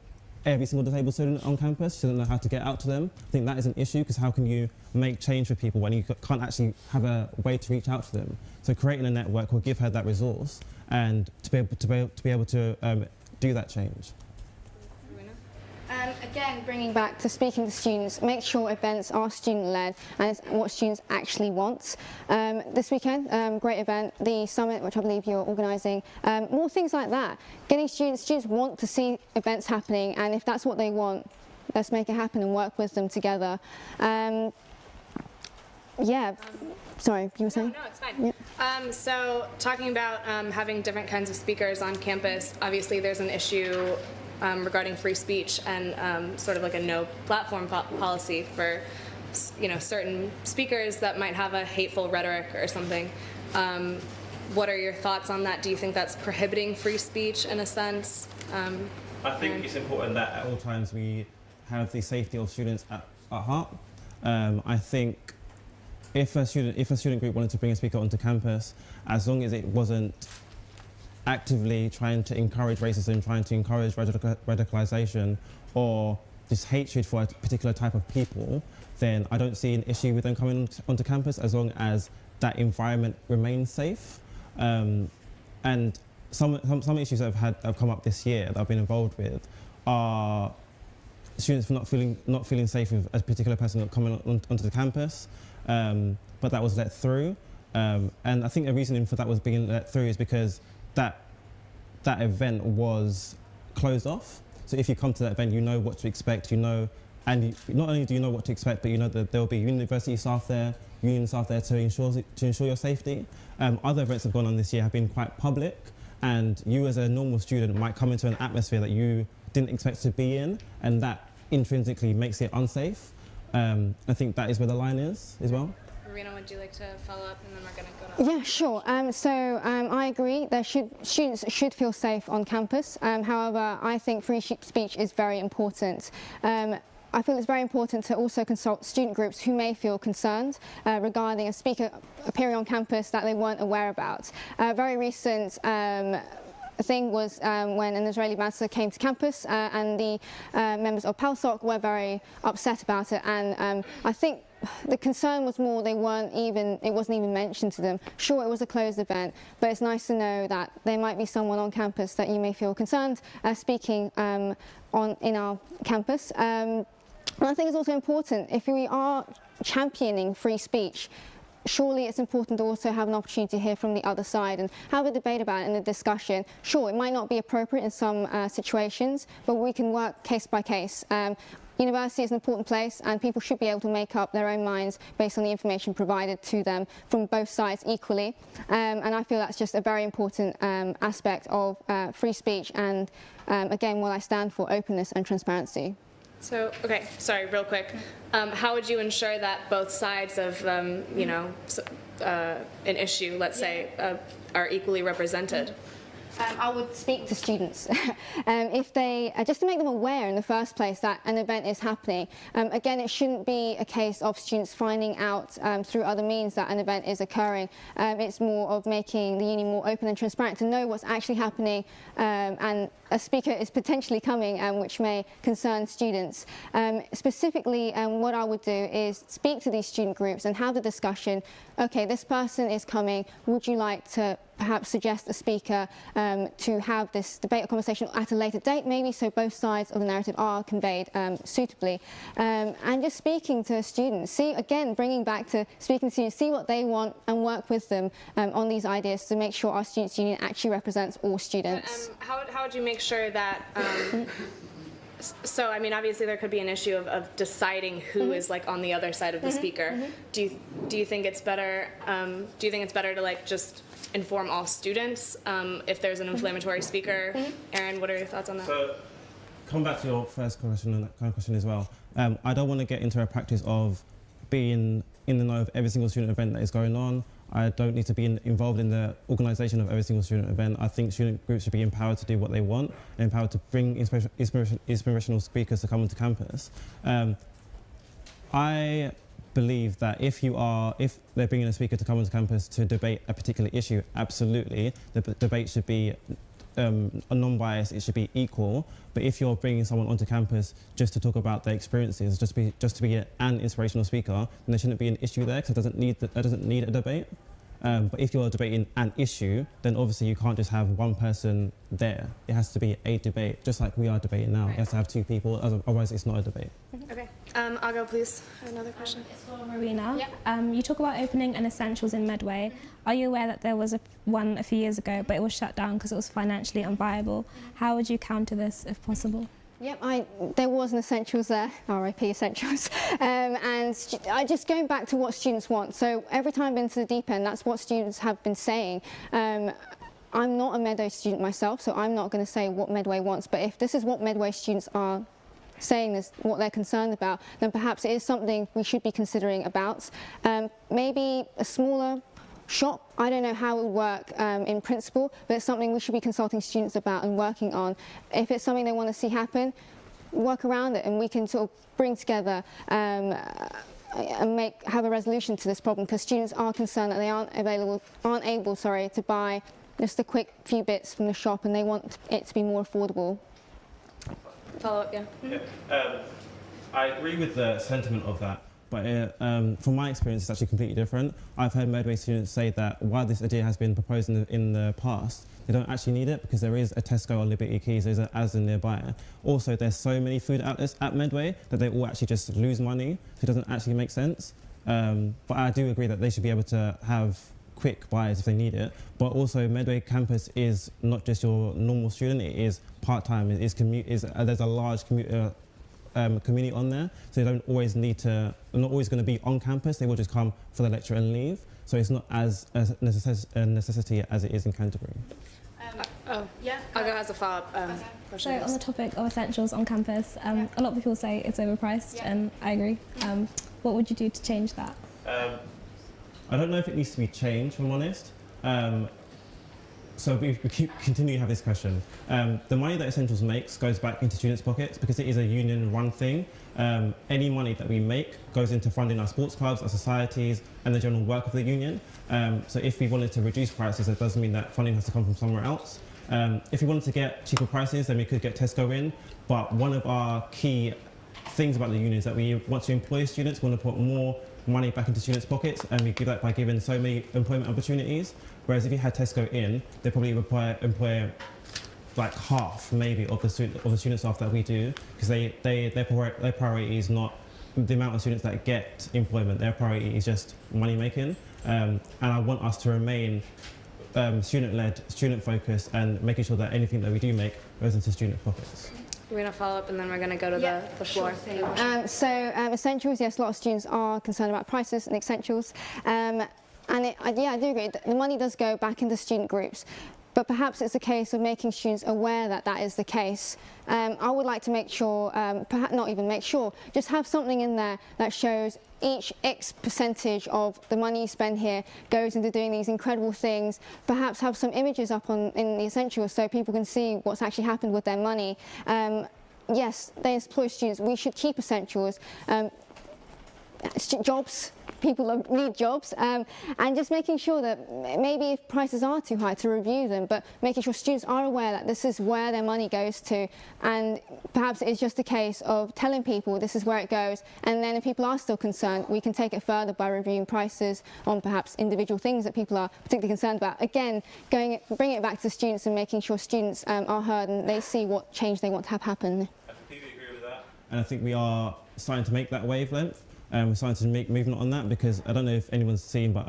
every single disabled student on campus. She doesn't know how to get out to them. I think that is an issue, because how can you make change for people when you can't actually have a way to reach out to them? So creating a network will give her that resource and to be able to do that change. Again, bringing back to speaking to students, make sure events are student-led and it's what students actually want. This weekend, great event, the summit, which I believe you're organising, more things like that. Getting students want to see events happening, and if that's what they want, let's make it happen and work with them together. yeah, sorry, you were saying? No, it's fine. So talking about having different kinds of speakers on campus, obviously there's an issue regarding free speech and sort of like a no platform policy for certain speakers that might have a hateful rhetoric or something. What are your thoughts on that? Do you think that's prohibiting free speech in a sense? I think it's important that at all times we have the safety of students at heart. I think if a student group wanted to bring a speaker onto campus, as long as it wasn't actively trying to encourage racism, trying to encourage radicalization, or just hatred for a particular type of people, then I don't see an issue with them coming onto campus as long as that environment remains safe. And some issues that have come up this year that I've been involved with are students not feeling safe with a particular person coming onto the campus, but that was let through. And I think the reasoning for that was being let through is because that event was closed off. So if you come to that event, you know what to expect, and not only do you know what to expect, but you know that there will be university staff there, union staff there to ensure your safety. Other events that have gone on this year have been quite public, and you as a normal student might come into an atmosphere that you didn't expect to be in, and that intrinsically makes it unsafe. I think that is where the line is as well. Marina, would you like to follow up, and then we're going to go to... Yeah, sure. I agree. Students should feel safe on campus. However, I think free speech is very important. I feel it's very important to also consult student groups who may feel concerned regarding a speaker appearing on campus that they weren't aware about. A very recent thing was when an Israeli ambassador came to campus and the members of PALSOC were very upset about it, and I think the concern was more it wasn't even mentioned to them. Sure, it was a closed event, but it's nice to know that there might be someone on campus that you may feel concerned speaking in our campus. And I think it's also important, if we are championing free speech, surely it's important to also have an opportunity to hear from the other side and have a debate about it and a discussion. Sure, it might not be appropriate in some situations, but we can work case by case. University is an important place, and people should be able to make up their own minds based on the information provided to them from both sides equally. And I feel that's just a very important aspect of free speech and, again, what I stand for, openness and transparency. So, okay, sorry, real quick. How would you ensure that both sides of, an issue, let's say, are equally represented? I would speak to students if they just to make them aware in the first place that an event is happening. Again, it shouldn't be a case of students finding out through other means that an event is occurring. It's more of making the uni more open and transparent to know what's actually happening, and a speaker is potentially coming, which may concern students. Specifically, what I would do is speak to these student groups and have the discussion. Okay, this person is coming. Would you like to perhaps suggest a speaker to have this debate or conversation at a later date, maybe, so both sides of the narrative are conveyed suitably. And just speaking to students, bringing back to speaking to students, see what they want and work with them on these ideas to make sure our students' union actually represents all students. How would you make sure that... So, I mean, obviously there could be an issue of deciding who is like on the other side of the speaker. Do you think it's better? Do you think it's better to like just inform all students if there's an inflammatory speaker? Aaron, what are your thoughts on that? So, come back to your first question and that kind of question as well. I don't want to get into a practice of being in the know of every single student event that is going on. I don't need to be involved in the organisation of every single student event. I think student groups should be empowered to do what they want and empowered to bring inspirational speakers to come onto campus. I believe that if they're bringing a speaker to come onto campus to debate a particular issue, absolutely, the debate should be non-biased, it should be equal. But if you're bringing someone onto campus just to talk about their experiences, just to be an inspirational speaker, then there shouldn't be an issue there, because it doesn't need a debate. But if you're debating an issue, then obviously you can't just have one person there. It has to be a debate, just like we are debating now. Right. It has to have two people, otherwise it's not a debate. Okay, I'll go, please. I have another question. It's for Marina. You talk about opening an essentials in Medway. Are you aware that there was one a few years ago, but it was shut down because it was financially unviable? How would you counter this if possible? Yep, there was an essentials there, RIP essentials, and just going back to what students want. So every time I've been to the deep end, that's what students have been saying. I'm not a Medway student myself, so I'm not going to say what Medway wants, but if this is what Medway students are saying, is what they're concerned about, then perhaps it is something we should be considering about. Maybe a smaller shop. I don't know how it would work in principle, but it's something we should be consulting students about and working on. If it's something they want to see happen, work around it, and we can sort of bring together and have a resolution to this problem, because students are concerned that they aren't able to buy just a quick few bits from the shop, and they want it to be more affordable. Follow up, yeah. I agree with the sentiment of that, but from my experience, it's actually completely different. I've heard Medway students say that while this idea has been proposed in the past, they don't actually need it because there is a Tesco or Liberty Keys, there's an Asda nearby. Also, there's so many food outlets at Medway that they all actually just lose money, so it doesn't actually make sense. But I do agree that they should be able to have quick buys if they need it. But also, Medway campus is not just your normal student, it is part-time, there's a large community on there, so they don't always they're not always going to be on campus, they will just come for the lecture and leave. So it's not as a necessity as it is in Canterbury. Yeah, I'll go as a follow-up question. So on the topic of essentials on campus, a lot of people say it's overpriced, and I agree. What would you do to change that? I don't know if it needs to be changed, if I'm honest. So we continue to have this question. The money that Essentials makes goes back into students' pockets because it is a union-run thing. Any money that we make goes into funding our sports clubs, our societies, and the general work of the union. So if we wanted to reduce prices, that does mean that funding has to come from somewhere else. If we wanted to get cheaper prices, then we could get Tesco in. But one of our key things about the union is that we want to employ students, we want to put more money back into students' pockets, and we give that by giving so many employment opportunities. Whereas if you had Tesco in, they probably employ like half maybe of the student staff that we do, because their priority is not the amount of students that get employment. Their priority is just money making, and I want us to remain student-led, student-focused, and making sure that anything that we do make goes into student pockets. We're going to follow up and then we're going to go to the floor. Essentials, yes, a lot of students are concerned about prices and essentials. I do agree that the money does go back into student groups, but perhaps it's a case of making students aware that that is the case. I would like to make sure, perhaps not even make sure, just have something in there that shows each X percentage of the money you spend here goes into doing these incredible things. Perhaps have some images up in the essentials so people can see what's actually happened with their money. Yes, they employ students. We should keep essentials. Jobs, people need jobs, and just making sure that maybe if prices are too high, to review them, but making sure students are aware that this is where their money goes to, and perhaps it's just a case of telling people this is where it goes, and then if people are still concerned, we can take it further by reviewing prices on perhaps individual things that people are particularly concerned about. Again, bringing it back to students and making sure students are heard and they see what change they want to have happen. I completely agree with that, and I think we are starting to make that wavelength. We're starting to make movement on that, because I don't know if anyone's seen, but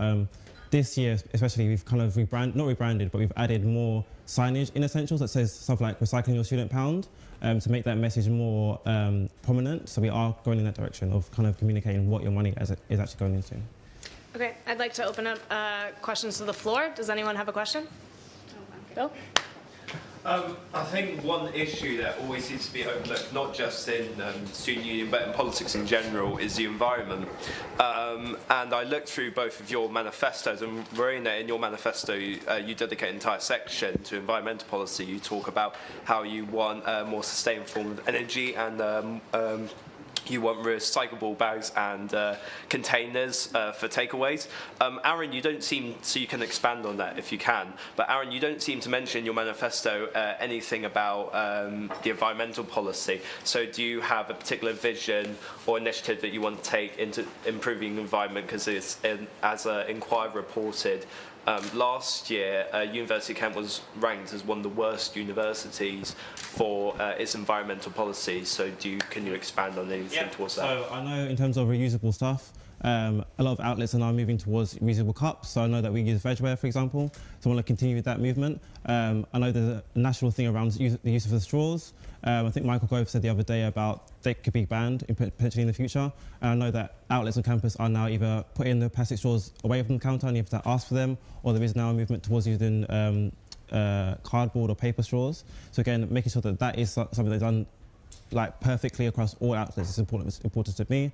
this year especially we've kind of not rebranded, but we've added more signage in Essentials that says stuff like recycling your student pound, to make that message more prominent. So we are going in that direction of kind of communicating what your money is actually going into. Okay, I'd like to open up questions to the floor. Does anyone have a question? Bill? I think one issue that always seems to be overlooked, not just in student union but in politics in general, is the environment. And I looked through both of your manifestos, and Marina, in your manifesto you dedicate an entire section to environmental policy. You talk about how you want a more sustainable form of energy, and you want recyclable bags and containers for takeaways. Aaron, you don't seem, so you can expand on that if you can, but Aaron, you don't seem to mention in your manifesto anything about the environmental policy. So do you have a particular vision or initiative that you want to take into improving the environment? Because it's, as Inquirer reported, last year, University of Kent was ranked as one of the worst universities for its environmental policies. So can you expand on anything towards that? So I know in terms of reusable stuff, A lot of outlets are now moving towards reusable cups. So I know that we use vegware, for example. So I want to continue with that movement. I know there's a national thing around the use of the straws. I think Michael Gove said the other day about they could be banned potentially in the future. And I know that outlets on campus are now either putting the plastic straws away from the counter and you have to ask for them, or there is now a movement towards using cardboard or paper straws. So again, making sure that that is something that's done like perfectly across all outlets is important. It's important to me.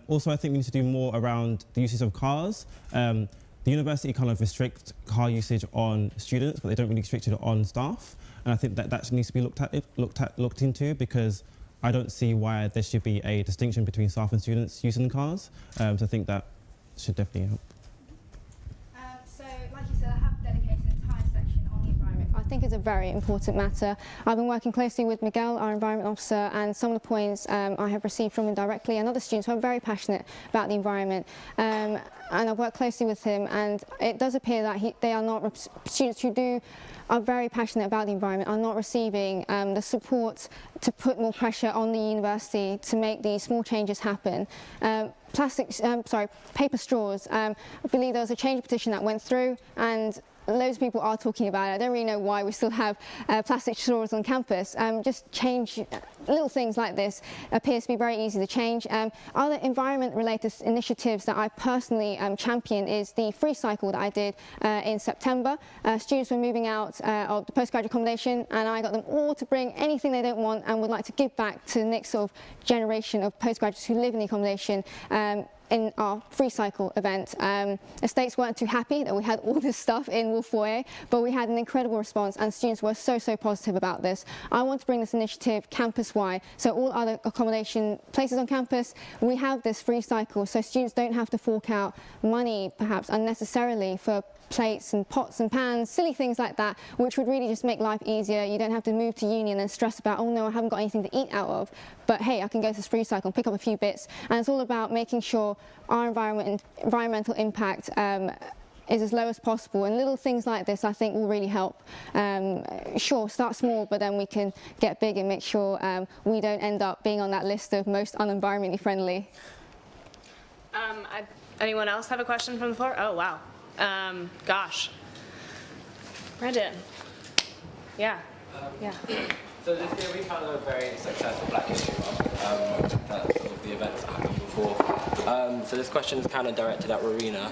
Also, I think we need to do more around the uses of cars. The university kind of restricts car usage on students, but they don't really restrict it on staff. And I think that needs to be looked into, because I don't see why there should be a distinction between staff and students using cars. So I think that should definitely help. So, like you said, I have dedicated an entire section on the environment. I think it's a very important matter. I've been working closely with Miguel, our environment officer, and some of the points I have received from him directly, and other students who are very passionate about the environment. And I've worked closely with him, and it does appear that students who are very passionate about the environment are not receiving the support to put more pressure on the university to make these small changes happen. Paper straws. I believe there was a change petition that went through, and loads of people are talking about it. I don't really know why we still have plastic straws on campus. Just change little things like this appears to be very easy to change. Other environment-related initiatives that I personally champion is the free cycle that I did in September. Students were moving out of the postgraduate accommodation, and I got them all to bring anything they don't want and would like to give back to the next sort of generation of postgraduates who live in the accommodation. In our free cycle event. Estates weren't too happy that we had all this stuff in Wolf Foyer, but we had an incredible response, and students were so positive about this. I want to bring this initiative campus-wide, so all other accommodation places on campus, we have this free cycle, so students don't have to fork out money, perhaps unnecessarily, for plates and pots and pans, silly things like that, which would really just make life easier. You don't have to move to Union and stress about, oh no, I haven't got anything to eat out of. But hey, I can go to this free cycle and pick up a few bits. And it's all about making sure our environmental impact is as low as possible. And little things like this, I think, will really help. Sure, start small, but then we can get big and make sure we don't end up being on that list of most unenvironmentally friendly. Anyone else have a question from the floor? Oh, wow. Gosh. Brendan. Yeah. Yeah. So this year we've had a very successful Black History Month. That's sort of the events that happened before. So this question is kind of directed at Rowena.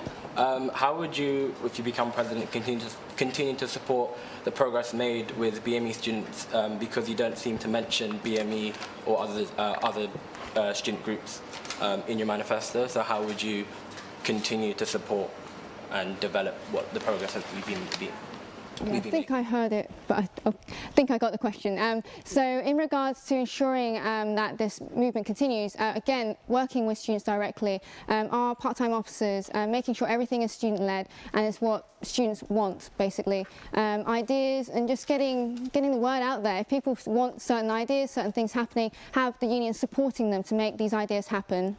How would you, if you become president, continue to support the progress made with BME students, because you don't seem to mention BME or other student groups in your manifesto? So how would you continue to support and develop what the progress has been to be? Yeah, I think I heard it, but I think I got the question. So in regards to ensuring that this movement continues, again, working with students directly, our part-time officers, making sure everything is student-led and is what students want, basically. Ideas and just getting the word out there. If people want certain ideas, certain things happening, have the union supporting them to make these ideas happen.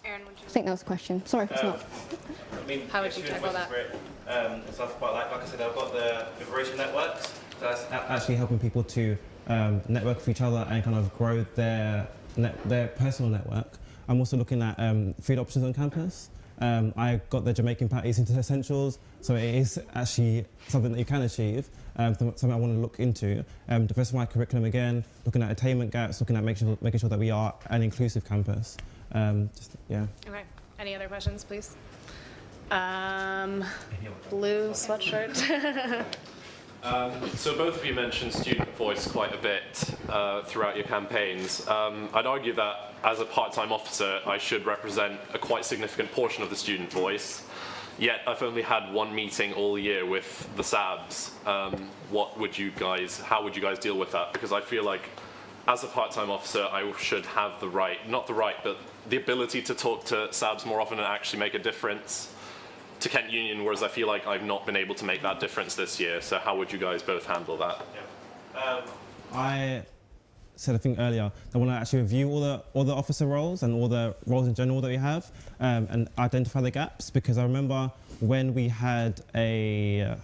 Aaron, would you? I think that was the question. Sorry if it's not. I mean, How would you tackle that? Stuff, but like I said, I've got the liberation networks. So that's Actually helping people to network with each other and kind of grow their personal network. I'm also looking at food options on campus. I got the Jamaican patties into essentials, so it is actually something that you can achieve, something I want to look into. Diversify my curriculum again, looking at attainment gaps, looking at making sure that we are an inclusive campus. Yeah. Okay. Any other questions, please? Blue sweatshirt. So both of you mentioned student voice quite a bit throughout your campaigns. I'd argue that as a part-time officer, I should represent a quite significant portion of the student voice. Yet I've only had one meeting all year with the SABs. How would you guys deal with that? Because I feel like as a part-time officer, I should have the right, not the right, but the ability to talk to SABs more often and actually make a difference to Kent Union, whereas I feel like I've not been able to make that difference this year. So how would you guys both handle that? yeah. I said, I think earlier, I want to actually review all the officer roles and all the roles in general that we have, and identify the gaps, because I remember when we had a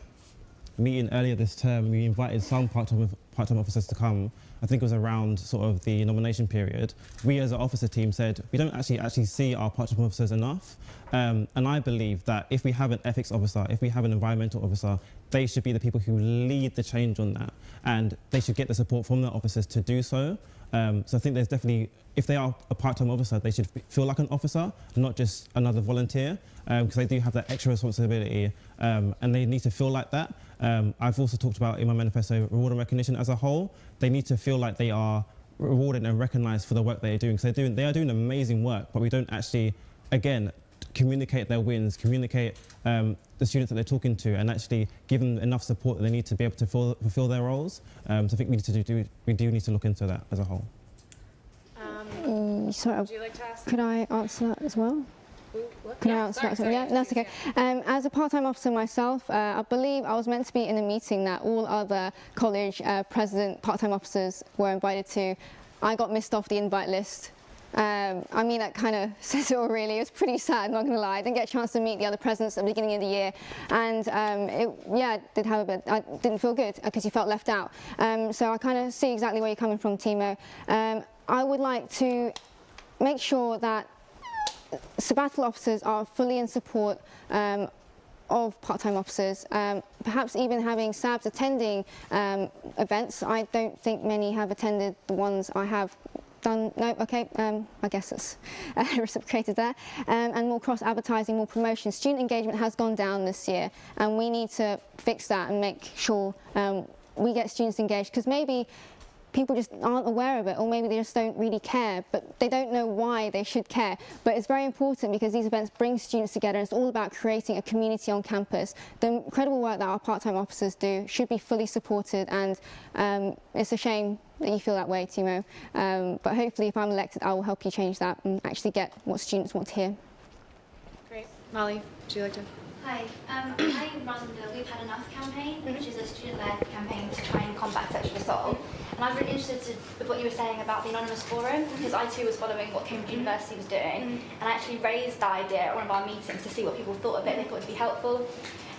meeting earlier this term, we invited some part-time part-time officers to come, I think it was around sort of the nomination period, we as an officer team said we don't actually see our part-time officers enough. And I believe that if we have an ethics officer, if we have an environmental officer, they should be the people who lead the change on that, and they should get the support from their officers to do so. So I think there's definitely, if they are a part-time officer, they should feel like an officer, not just another volunteer, because they do have that extra responsibility, and they need to feel like that. I've also talked about in my manifesto reward and recognition as a whole. They need to feel like they are rewarded and recognised for the work they are doing. So they are doing amazing work, but we don't actually, again, communicate their wins, communicate the students that they're talking to, and actually give them enough support that they need to be able to fulfil their roles. So I think we do need to look into that as a whole. Sorry, Would you like to ask? could I answer that as well? Can I answer that? sorry, Yeah, that's okay. As a part-time officer myself, I believe I was meant to be in a meeting that all other college president part-time officers were invited to. I got missed off the invite list. I mean, that kind of says it all really. It was pretty sad, not going to lie. I didn't get a chance to meet the other presidents at the beginning of the year, and did have a bit. I didn't feel good because you felt left out. So I kind of see exactly where you're coming from, Timo. I would like to make sure that sabbatical officers are fully in support of part-time officers, perhaps even having SABs attending events. I don't think many have attended the ones I have done. No, okay, I guess it's reciprocated there. And more cross-advertising, more promotion. Student engagement has gone down this year, and we need to fix that and make sure we get students engaged, because maybe people just aren't aware of it, or maybe they just don't really care, but they don't know why they should care. But it's very important because these events bring students together, and it's all about creating a community on campus. The incredible work that our part-time officers do should be fully supported, and it's a shame that you feel that way, Timo. But hopefully if I'm elected, I will help you change that and actually get what students want to hear. Great. Molly, would you like to? Hi, I run the We've Had Enough campaign, which is a student-led campaign to try and combat sexual assault. And I'm really interested with what you were saying about the Anonymous Forum, because I too was following what Cambridge University was doing, and I actually raised that idea at one of our meetings to see what people thought of it. They thought it would be helpful.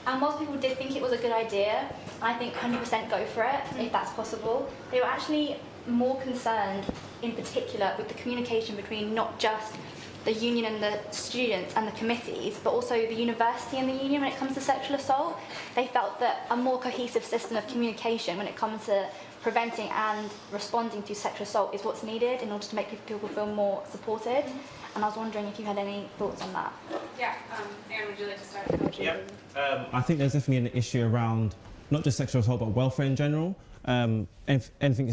And whilst people did think it was a good idea, I think 100% go for it, if that's possible. They were actually more concerned, in particular, with the communication between not just the union and the students and the committees, but also the university and the union when it comes to sexual assault. They felt that a more cohesive system of communication when it comes to preventing and responding to sexual assault is what's needed in order to make people feel more supported. And I was wondering if you had any thoughts on that. Yeah, Aaron, would you like to start? Yeah. I think there's definitely an issue around not just sexual assault, but welfare in general. If anything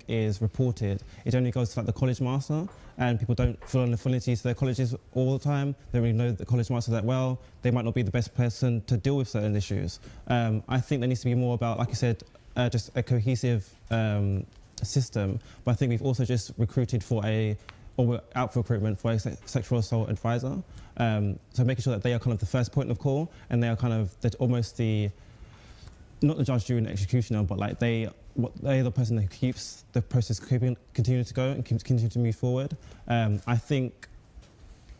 is reported, it only goes to like the college master, and people don't feel an affinity to their colleges all the time. They don't really know the college master that well. They might not be the best person to deal with certain issues. I think there needs to be more about, like you said, just a cohesive system. But I think we've also just recruited we're out for recruitment for a sexual assault advisor. So making sure that they are kind of the first point of call, and they are kind of almost not the judge, jury, and executioner, but like they are the person that keeps the process continue to go and continue to move forward. I think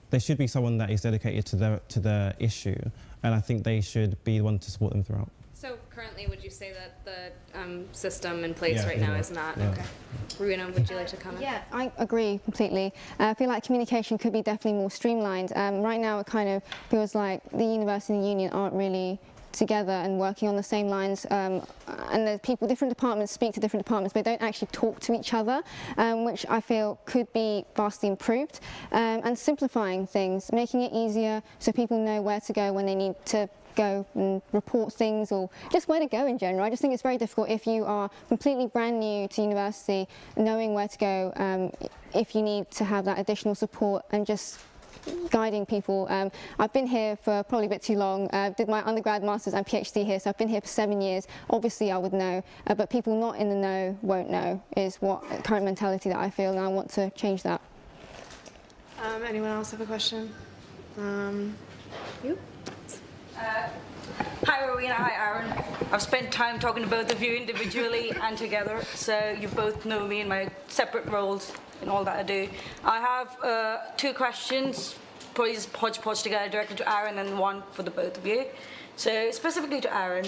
there should be someone that is dedicated to the issue, and I think they should be the one to support them throughout. So currently, would you say that the system in place Yeah, right now is not? Yeah. Okay. Rowena, would you like to comment? Yeah, I agree completely. I feel like communication could be definitely more streamlined. Right now, it kind of feels like the university and the union aren't really together and working on the same lines, and the different departments speak to different departments, but they don't actually talk to each other, which I feel could be vastly improved, and simplifying things, making it easier so people know where to go when they need to go and report things, or just where to go in general. I just think it's very difficult if you are completely brand new to university, knowing where to go, if you need to have that additional support and just guiding people. I've been here for probably a bit too long. Did my undergrad, master's and PhD here, so I've been here for 7 years. Obviously I would know, but people not in the know won't know, is what current mentality that I feel, and I want to change that. Anyone else have a question? You? Hi Rowena, hi Aaron. I've spent time talking to both of you individually and together, so you both know me in my separate roles and all that I do. I have 2 questions, probably just hodgepodge together, directed to Aaron, and one for the both of you. So specifically to Aaron,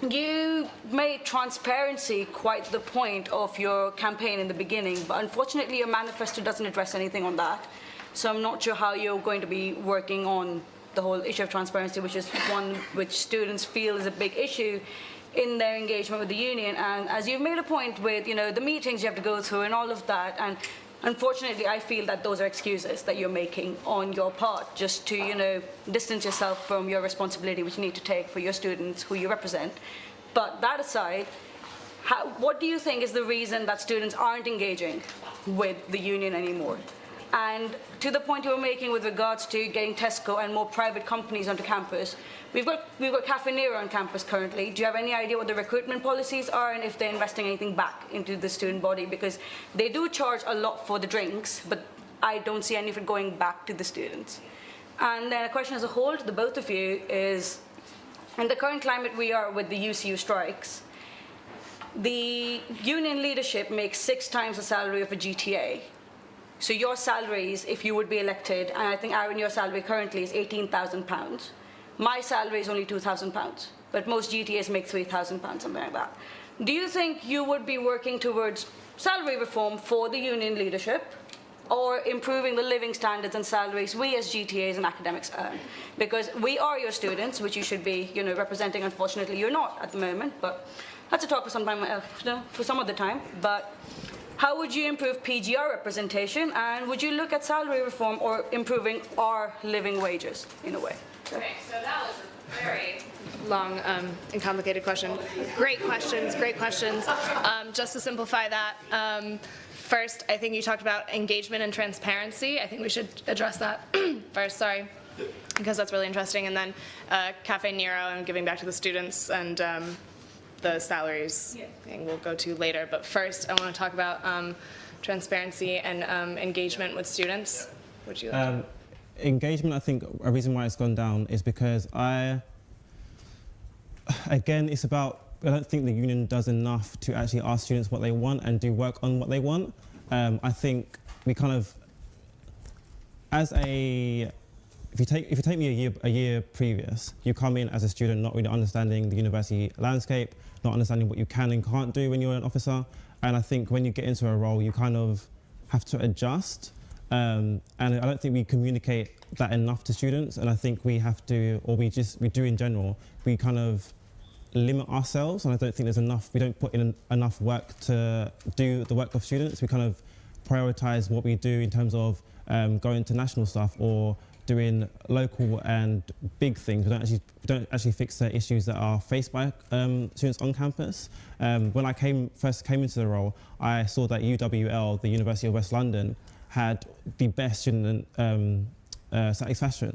You made transparency quite the point of your campaign in the beginning, but unfortunately your manifesto doesn't address anything on that. So I'm not sure how you're going to be working on the whole issue of transparency, which is one which students feel is a big issue in their engagement with the union. And as you've made a point with, the meetings you have to go through and all of that, and unfortunately I feel that those are excuses that you're making on your part just to, distance yourself from your responsibility which you need to take for your students who you represent. But that aside, what do you think is the reason that students aren't engaging with the union anymore? And to the point you were making with regards to getting Tesco and more private companies onto campus, we've got Cafe Nero on campus currently. Do you have any idea what the recruitment policies are and if they're investing anything back into the student body? Because they do charge a lot for the drinks, but I don't see any of it going back to the students. And then a question as a whole to the both of you is, in the current climate we are with the UCU strikes, the union leadership makes 6 times the salary of a GTA. So your salaries, if you would be elected, and I think, Aaron, your salary currently is £18,000. My salary is only £2,000, but most GTAs make £3,000, something like that. Do you think you would be working towards salary reform for the union leadership, or improving the living standards and salaries we as GTAs and academics earn? Because we are your students, which you should be, representing. Unfortunately, you're not at the moment, but that's a talk for some time, for some other time. But how would you improve PGR representation, and would you look at salary reform or improving our living wages in a way? Okay, so that was a very long and complicated question. Great questions, great questions. Just to simplify that, first, I think you talked about engagement and transparency. I think we should address that first, sorry, because that's really interesting. And then Cafe Nero and giving back to the students and the salaries thing we'll go to later. But first, I want to talk about transparency and engagement with students. Would you like engagement, I think a reason why it's gone down is because again, it's about, I don't think the union does enough to actually ask students what they want and do work on what they want. I think we kind of, if you take me a year previous, you come in as a student not really understanding the university landscape, not understanding what you can and can't do when you're an officer. And I think when you get into a role, you kind of have to adjust. And I don't think we communicate that enough to students. And I think we have to, or we do in general, we kind of limit ourselves. And I don't think there's enough, we don't put in enough work to do the work of students. We kind of prioritize what we do in terms of going to national stuff or doing local and big things. We don't actually fix the issues that are faced by students on campus. When I first came into the role, I saw that UWL, the University of West London, had the best student satisfaction,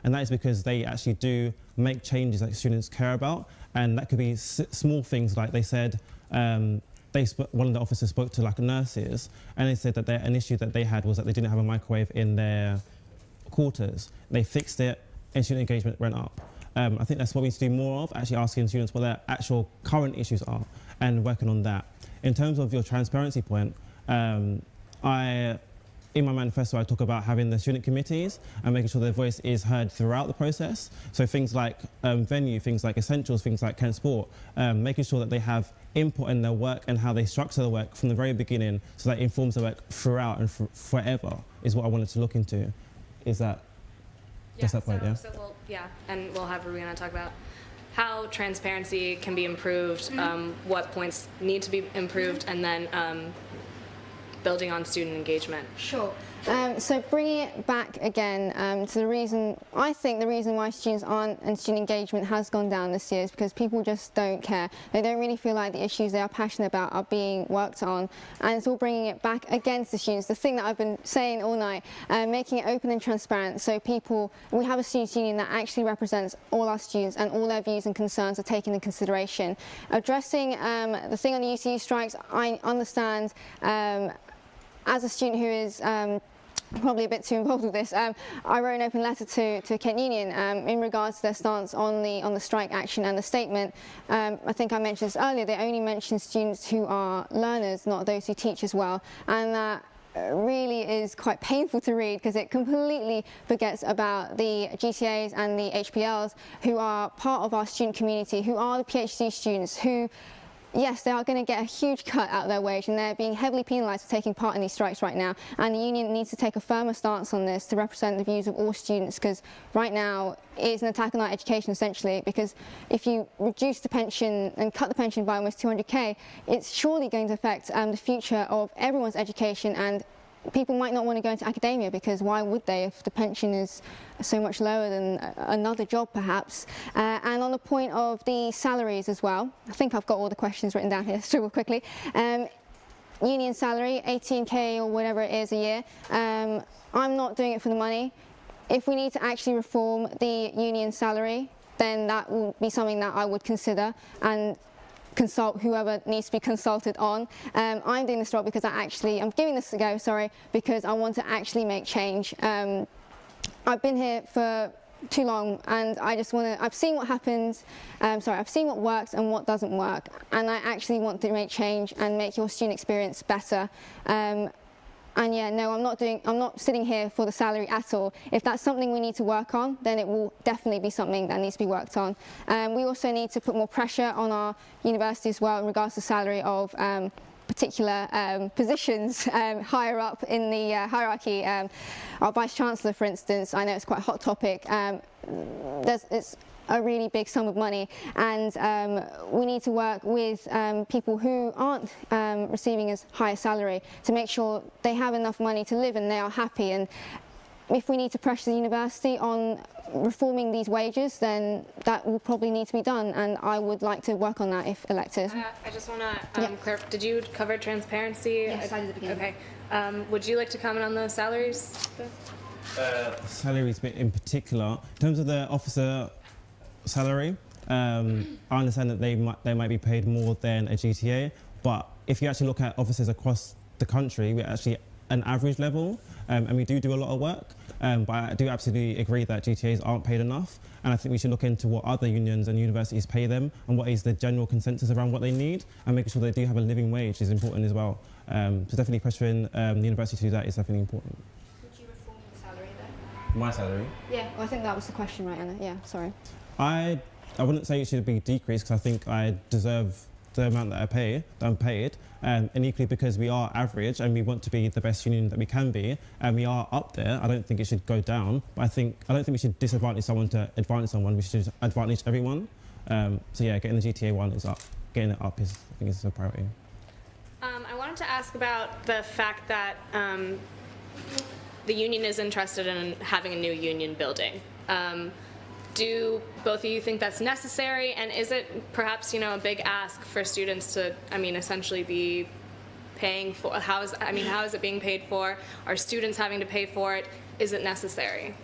and that is because they actually do make changes that students care about, and that could be small things like they said. One of the officers spoke to nurses, and they said that an issue that they had was that they didn't have a microwave in their quarters. They fixed it, and student engagement went up. I think that's what we need to do more of, actually asking students what their actual current issues are and working on that. In terms of your transparency point, in my manifesto, I talk about having the student committees and making sure their voice is heard throughout the process. So things like venue, things like essentials, things like Kent Sport, making sure that they have input in their work and how they structure the work from the very beginning, so that it informs the work throughout and forever, is what I wanted to look into. Is that just that point, yeah? And we'll have Rowena talk about how transparency can be improved, what points need to be improved, and then building on student engagement. Sure. So bringing it back again to the reason, I think the reason why students aren't and student engagement has gone down this year is because people just don't care. They don't really feel like the issues they are passionate about are being worked on, and it's all bringing it back against the students. The thing that I've been saying all night, making it open and transparent, so we have a students' union that actually represents all our students and all their views and concerns are taken into consideration. Addressing the thing on the UCU strikes, I understand as a student who is probably a bit too involved with this, I wrote an open letter to Kent Union in regards to their stance on the strike action and the statement. I think I mentioned this earlier, they only mention students who are learners, not those who teach as well, and that really is quite painful to read because it completely forgets about the GTAs and the HPLs who are part of our student community, who are the PhD students, who, yes, they are going to get a huge cut out of their wage and they're being heavily penalised for taking part in these strikes right now. And the union needs to take a firmer stance on this to represent the views of all students, because right now it is an attack on our education essentially, because if you reduce the pension and cut the pension by almost 200k, it's surely going to affect the future of everyone's education, and people might not want to go into academia because why would they if the pension is so much lower than another job perhaps. And on the point of the salaries as well, I think I've got all the questions written down here, so quickly. Union salary, 18k or whatever it is a year. I'm not doing it for the money. If we need to actually reform the union salary, then that will be something that I would consider and consult whoever needs to be consulted on. I'm doing this role because I'm giving this a go, sorry, because I want to actually make change. I've been here for too long and I just want to, I've seen what happens, I've seen what works and what doesn't work, and I actually want to make change and make your student experience better. And yeah, no, I'm not sitting here for the salary at all. If that's something we need to work on, then it will definitely be something that needs to be worked on. We also need to put more pressure on our university as well in regards to salary of particular positions higher up in the hierarchy. Our Vice-Chancellor, for instance, I know it's quite a hot topic. It's a really big sum of money, and we need to work with people who aren't receiving as high a salary to make sure they have enough money to live and they are happy. And if we need to pressure the university on reforming these wages, then that will probably need to be done, and I would like to work on that if elected. I just want to clarify, did you cover transparency? Yes, I did at the beginning. Okay. Would you like to comment on the salaries? Salaries in particular, in terms of the officer salary, I understand that they might be paid more than a GTA, but if you actually look at officers across the country, we're actually an average level, and we do a lot of work, but I do absolutely agree that GTAs aren't paid enough, and I think we should look into what other unions and universities pay them and what is the general consensus around what they need, and making sure they do have a living wage is important as well. So definitely pressuring the university to do that is definitely important. Would you reform the salary then? My salary? Yeah, well, I think that was the question, right, Anna? Yeah, sorry. I wouldn't say it should be decreased because I think I deserve the amount that I'm paid, and equally because we are average and we want to be the best union that we can be, and we are up there, I don't think it should go down. But I don't think we should disadvantage someone to advantage someone. We should advantage everyone. So yeah, getting the GTA one is up. Getting it up is, I think, is a priority. I wanted to ask about the fact that the union is interested in having a new union building. Do both of you think that's necessary, and is it perhaps, a big ask for students to, essentially be paying for, how is it being paid for? Are students having to pay for it? Is it necessary?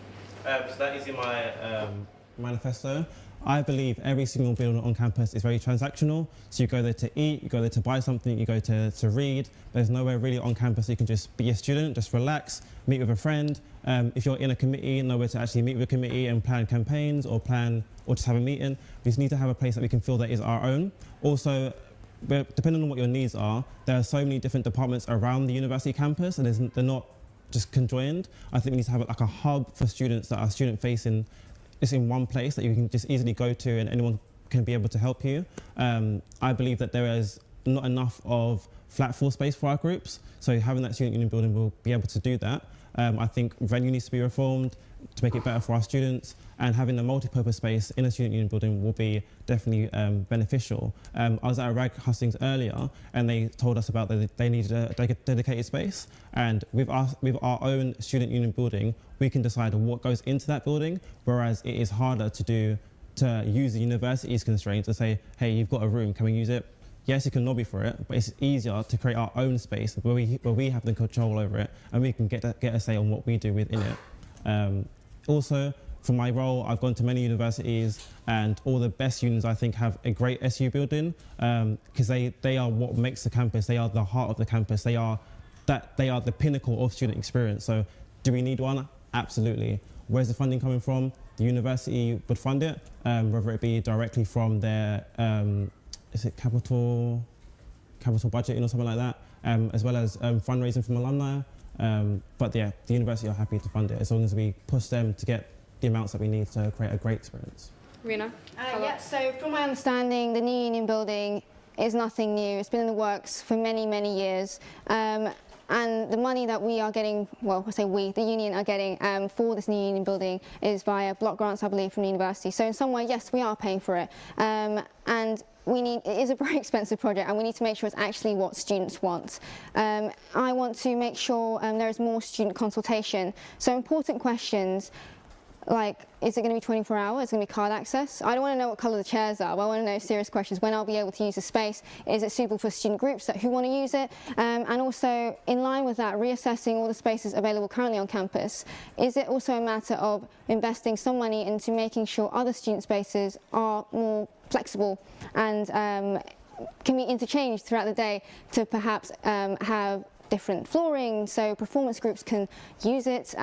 So that is in my manifesto. I believe every single building on campus is very transactional. So you go there to eat, you go there to buy something, you go to read. There's nowhere really on campus you can just be a student, just relax, meet with a friend. If you're in a committee, nowhere to actually meet with a committee and plan campaigns or just have a meeting. We just need to have a place that we can feel that is our own. Also, depending on what your needs are, there are so many different departments around the university campus, and they're not just conjoined. I think we need to have a hub for students that are student-facing, just in one place that you can just easily go to and anyone can be able to help you. I believe that there is not enough of flat floor space for our groups, so having that student union building will be able to do that. I think venue needs to be reformed to make it better for our students, and having a multi-purpose space in a student union building will be definitely beneficial. I was at a rag hustings earlier and they told us about that they needed a dedicated space, and with our own student union building we can decide what goes into that building, whereas it is harder to use the university's constraints to say, hey, you've got a room, can we use it? Yes, you can lobby for it, but it's easier to create our own space where we have the control over it and we can get a say on what we do within it. Also, for my role, I've gone to many universities, and all the best unions I think have a great SU building, because they are what makes the campus. They are the heart of the campus. They are the pinnacle of student experience. So, do we need one? Absolutely. Where's the funding coming from? The university would fund it, whether it be directly from their is it capital budgeting or something like that, as well as fundraising from alumni. But yeah, the university are happy to fund it as long as we push them to get the amounts that we need to create a great experience. Rena? Yeah, so from my understanding, the new union building is nothing new. It's been in the works for many, many years. And the money that we are getting, well, I say we, the union are getting for this new union building is via block grants, I believe, from the university. So in some way, yes, we are paying for it. And it is a very expensive project, and we need to make sure it's actually what students want. I want to make sure there is more student consultation. So important questions like, is it going to be 24 hours? Is it going to be card access? I don't want to know what colour the chairs are, but I want to know serious questions. When I'll be able to use the space? Is it suitable for student groups who want to use it? And also, in line with that, reassessing all the spaces available currently on campus. Is it also a matter of investing some money into making sure other student spaces are more flexible and can be interchanged throughout the day to perhaps have different flooring so performance groups can use it.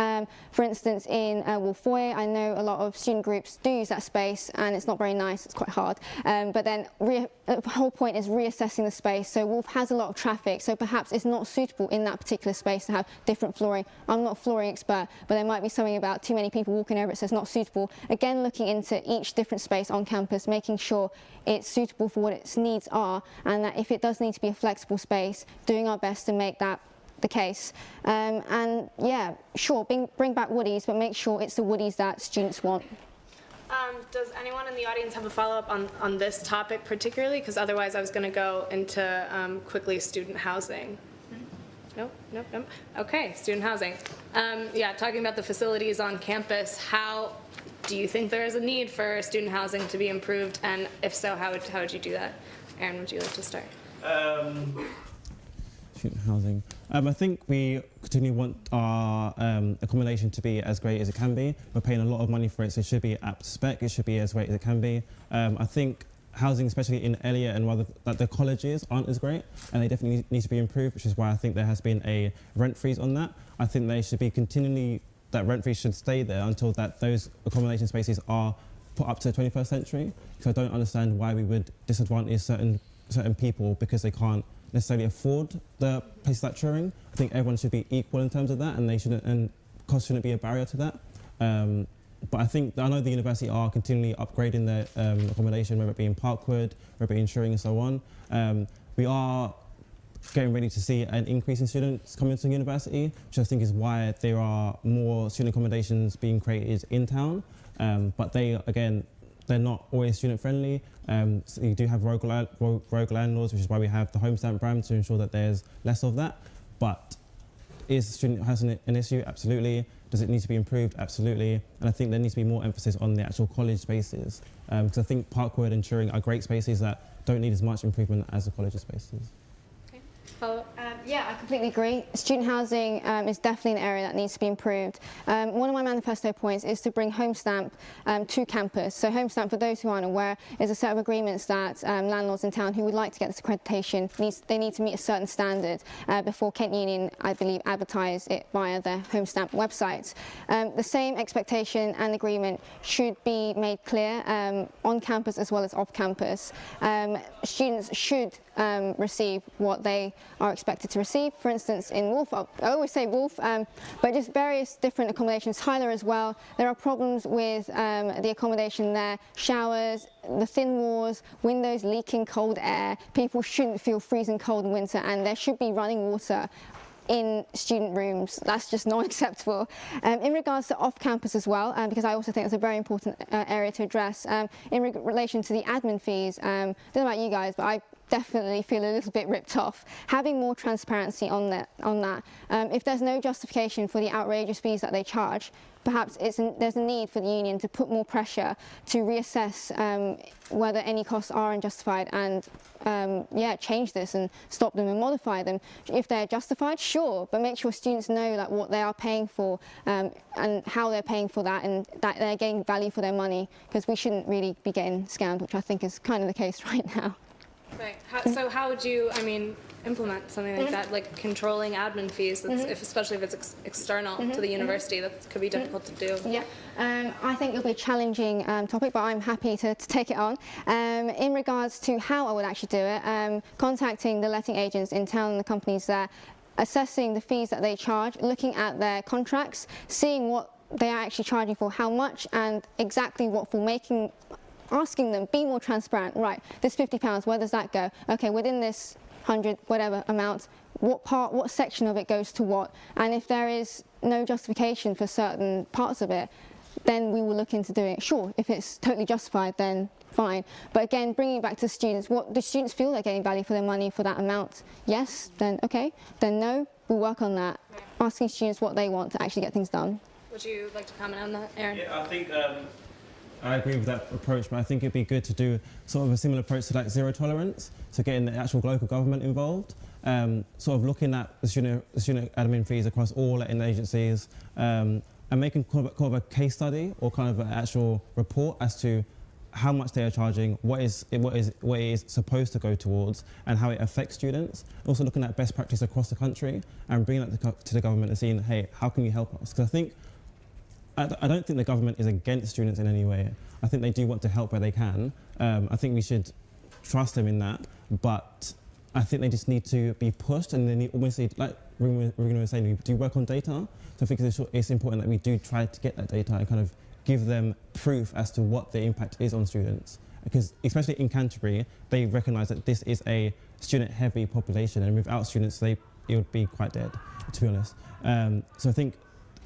For instance, in Wolf Foyer, I know a lot of student groups do use that space, and it's not very nice, it's quite hard. But then the whole point is reassessing the space. So Wolf has a lot of traffic, so perhaps it's not suitable in that particular space to have different flooring. I'm not a flooring expert, but there might be something about too many people walking over it, so it's not suitable. Again, looking into each different space on campus, making sure it's suitable for what its needs are, and that if it does need to be a flexible space, doing our best to make that the case. And yeah, sure, bring back woodies, but make sure it's the woodies that students want. Does anyone in the audience have a follow-up on this topic particularly? Because otherwise I was going to go into quickly student housing. Nope. Okay, student housing. Yeah, talking about the facilities on campus, how do you think there is a need for student housing to be improved? And if so, how would you do that? Aaron, would you like to start? Student housing. I think we continue want our accommodation to be as great as it can be. We're paying a lot of money for it, so it should be up to spec. It should be as great as it can be. I think housing, especially in Elliott and rather like the colleges, aren't as great, and they definitely need to be improved, which is why I think there has been a rent freeze on that. I think they should be continually, that rent freeze should stay there until that those accommodation spaces are put up to the 21st century. So I don't understand why we would disadvantage certain people because they can't necessarily afford the places like Turing. I think everyone should be equal in terms of that, and cost shouldn't be a barrier to that. But I know the university are continually upgrading their accommodation, whether it be in Parkwood, whether it be in Turing and so on. We are getting ready to see an increase in students coming to the university, which I think is why there are more student accommodations being created in town. But they're not always student friendly. So you do have rogue landlords, which is why we have the home stamp brand to ensure that there's less of that. But is student housing an issue? Absolutely. Does it need to be improved? Absolutely. And I think there needs to be more emphasis on the actual college spaces. Because I think Parkwood and Turing are great spaces that don't need as much improvement as the college spaces. Okay. Follow. Yeah, I completely agree. Student housing is definitely an area that needs to be improved. One of my manifesto points is to bring home stamp to campus. So home stamp, for those who aren't aware, is a set of agreements that landlords in town who would like to get this accreditation, they need to meet a certain standard before Kent Union, I believe, advertise it via their home stamp website. The same expectation and agreement should be made clear on campus as well as off campus. Students should receive what they are expected to receive. For instance, in Wolf, I always say Wolf, but just various different accommodations. Tyler as well, there are problems with the accommodation there. Showers, the thin walls, windows leaking cold air. People shouldn't feel freezing cold in winter, and there should be running water in student rooms. That's just not acceptable. In regards to off-campus as well, because I also think it's a very important area to address, in relation to the admin fees, I don't know about you guys, but I definitely feel a little bit ripped off. Having more transparency on that. If there's no justification for the outrageous fees that they charge, perhaps there's a need for the union to put more pressure to reassess whether any costs are unjustified and change this and stop them and modify them. If they're justified, sure, but make sure students know like what they are paying for and how they're paying for that, and that they're getting value for their money, because we shouldn't really be getting scammed, which I think is kind of the case right now. Right. So how would you, implement something like that, like controlling admin fees, especially if it's external to the university? That could be difficult to do. Yeah, I think it'll be a challenging topic, but I'm happy to take it on. In regards to how I would actually do it, contacting the letting agents in town and the companies there, assessing the fees that they charge, looking at their contracts, seeing what they are actually charging for, how much, and exactly what for, asking them, be more transparent. Right, this £50, where does that go? Okay, within this 100, whatever amount, what section of it goes to what? And if there is no justification for certain parts of it, then we will look into doing it. Sure, if it's totally justified, then fine. But again, bringing it back to students, what do students feel they're getting value for their money for that amount? Yes, then okay. Then no, we'll work on that. Asking students what they want to actually get things done. Would you like to comment on that, Aaron? Yeah, I think I agree with that approach, but I think it'd be good to do sort of a similar approach to like zero tolerance, so getting the actual local government involved, sort of looking at the student admin fees across all letting agencies, and making kind of a case study or kind of an actual report as to how much they are charging, what it is supposed to go towards, and how it affects students. Also looking at best practice across the country and bringing that to the government and seeing, hey, how can you help us? Because I don't think the government is against students in any way. I think they do want to help where they can. I think we should trust them in that, but I think they just need to be pushed, and they need almost like Rowena was saying, we do work on data. So I think it's important that we do try to get that data and kind of give them proof as to what the impact is on students. Because especially in Canterbury, they recognise that this is a student-heavy population, and without students, it would be quite dead, to be honest. So I think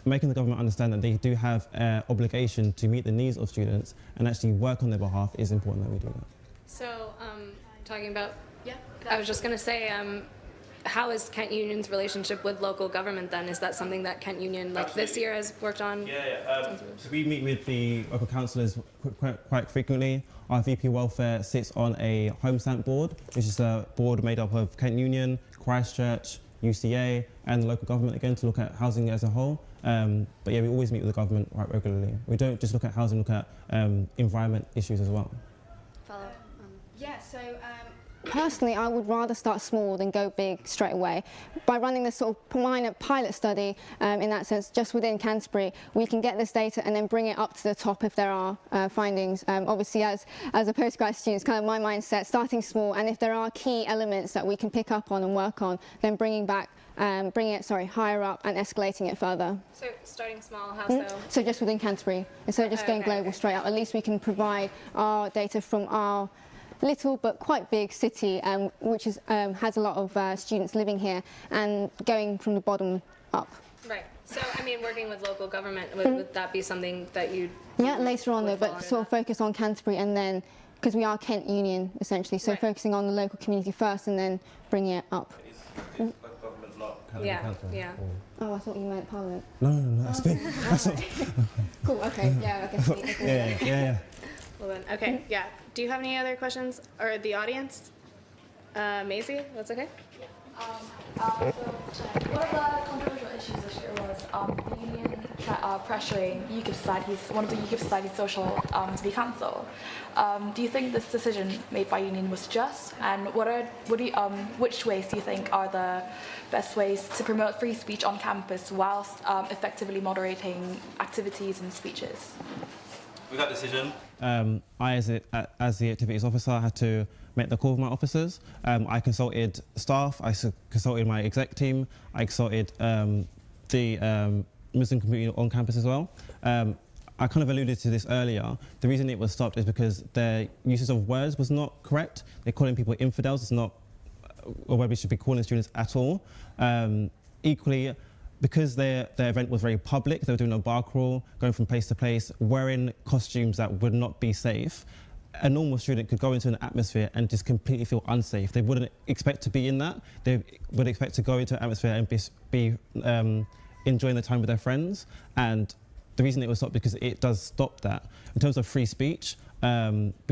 making the government understand that they do have an obligation to meet the needs of students and actually work on their behalf is important that we do that. So, talking about, I was just going to say, how is Kent Union's relationship with local government then? Is that something that Kent Union, like this year, has worked on? Yeah. So we meet with the local councillors quite frequently. Our VP Welfare sits on a home stamp board, which is a board made up of Kent Union, Christchurch, UCA, and the local government again to look at housing as a whole. But yeah, we always meet with the government quite regularly. We don't just look at housing, look at environment issues as well. Follow. Yeah, so personally, I would rather start small than go big straight away. By running this sort of minor pilot study, in that sense, just within Canterbury, we can get this data and then bring it up to the top if there are findings. Obviously, as a postgrad student, it's kind of my mindset, starting small, and if there are key elements that we can pick up on and work on, then bringing it higher up and escalating it further. So starting small, how so? So just within Canterbury, instead of just going global straight up, at least we can provide our data from our little but quite big city, which has a lot of students living here, and going from the bottom up. Right. So, I mean, working with local government, would that be something that you'd... Yeah, later on though, but sort of focus on Canterbury, and then, because we are Kent Union essentially, so focusing on the local community first and then bringing it up. Government, not Yeah. Oh, I thought you meant Parliament. No, that's big. That's not... Cool, okay, yeah, I guess. Yeah. Well then, okay, yeah. Do you have any other questions, or the audience? Maisie, that's okay? One of the controversial issues this year was the union pressuring one of the UKIP society's social to be cancelled. Do you think this decision made by union was just? And which ways do you think are the best ways to promote free speech on campus whilst effectively moderating activities and speeches? With that decision, I, as the activities officer, had to make the call with my officers. I consulted staff, I consulted my exec team, I consulted the Muslim community on campus as well. I kind of alluded to this earlier. The reason it was stopped is because their uses of words was not correct. They're calling people infidels. It's not a word we should be calling students at all. Equally, because their event was very public, they were doing a bar crawl, going from place to place, wearing costumes that would not be safe. A normal student could go into an atmosphere and just completely feel unsafe. They wouldn't expect to be in that. They would expect to go into an atmosphere and be enjoying the time with their friends. And the reason it was stopped because it does stop that. In terms of free speech, we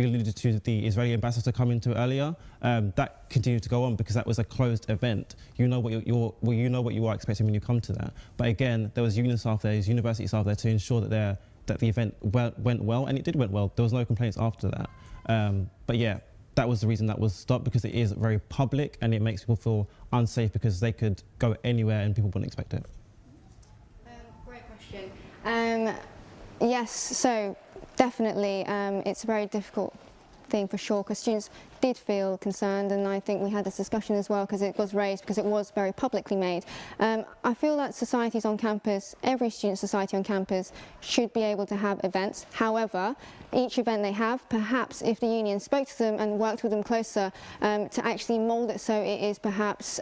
alluded to the Israeli ambassador coming to earlier. That continued to go on because that was a closed event. You know what you are expecting when you come to that. But again, there was union staff there, university staff there to ensure that the event went well, and it went well. There was no complaints after that. But yeah, that was the reason that was stopped, because it is very public and it makes people feel unsafe because they could go anywhere and people wouldn't expect it. Great question. Yes, so definitely it's a very difficult thing for sure, because students did feel concerned, and I think we had this discussion as well because it was raised, because it was very publicly made. I feel that societies on campus, every student society on campus, should be able to have events. However, each event they have, perhaps if the union spoke to them and worked with them closer, to actually mould it so it is perhaps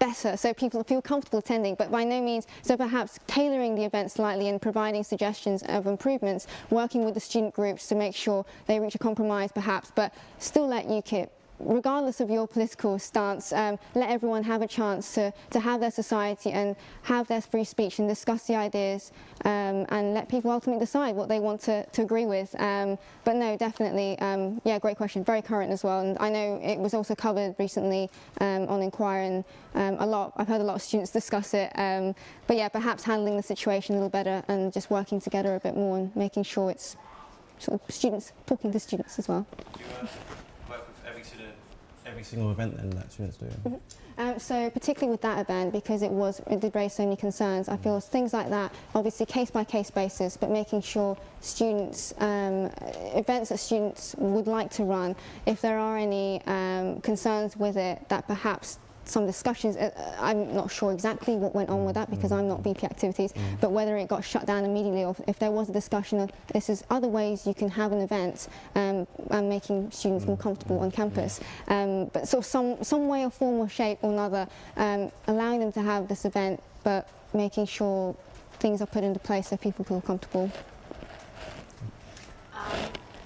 better, so people feel comfortable attending, but by no means, so perhaps tailoring the event slightly and providing suggestions of improvements, working with the student groups to make sure they reach a compromise perhaps, but still let UKIP, regardless of your political stance, let everyone have a chance to have their society and have their free speech and discuss the ideas, and let people ultimately decide what they want to agree with. But no, definitely, yeah, great question, very current as well, and I know it was also covered recently on Inquiry, and I've heard a lot of students discuss it, but yeah, perhaps handling the situation a little better and just working together a bit more and making sure it's sort of students talking to students as well. Every single event then that students do? Mm-hmm. So particularly with that event, because it did raise so many concerns, I feel things like that, obviously case by case basis, but making sure students, events that students would like to run, if there are any concerns with it, that perhaps some discussions, I'm not sure exactly what went on with that because I'm not VP activities, but whether it got shut down immediately or if there was a discussion of this is other ways you can have an event and making students more comfortable on campus. But sort of some way or form or shape or another, allowing them to have this event but making sure things are put into place so people feel comfortable.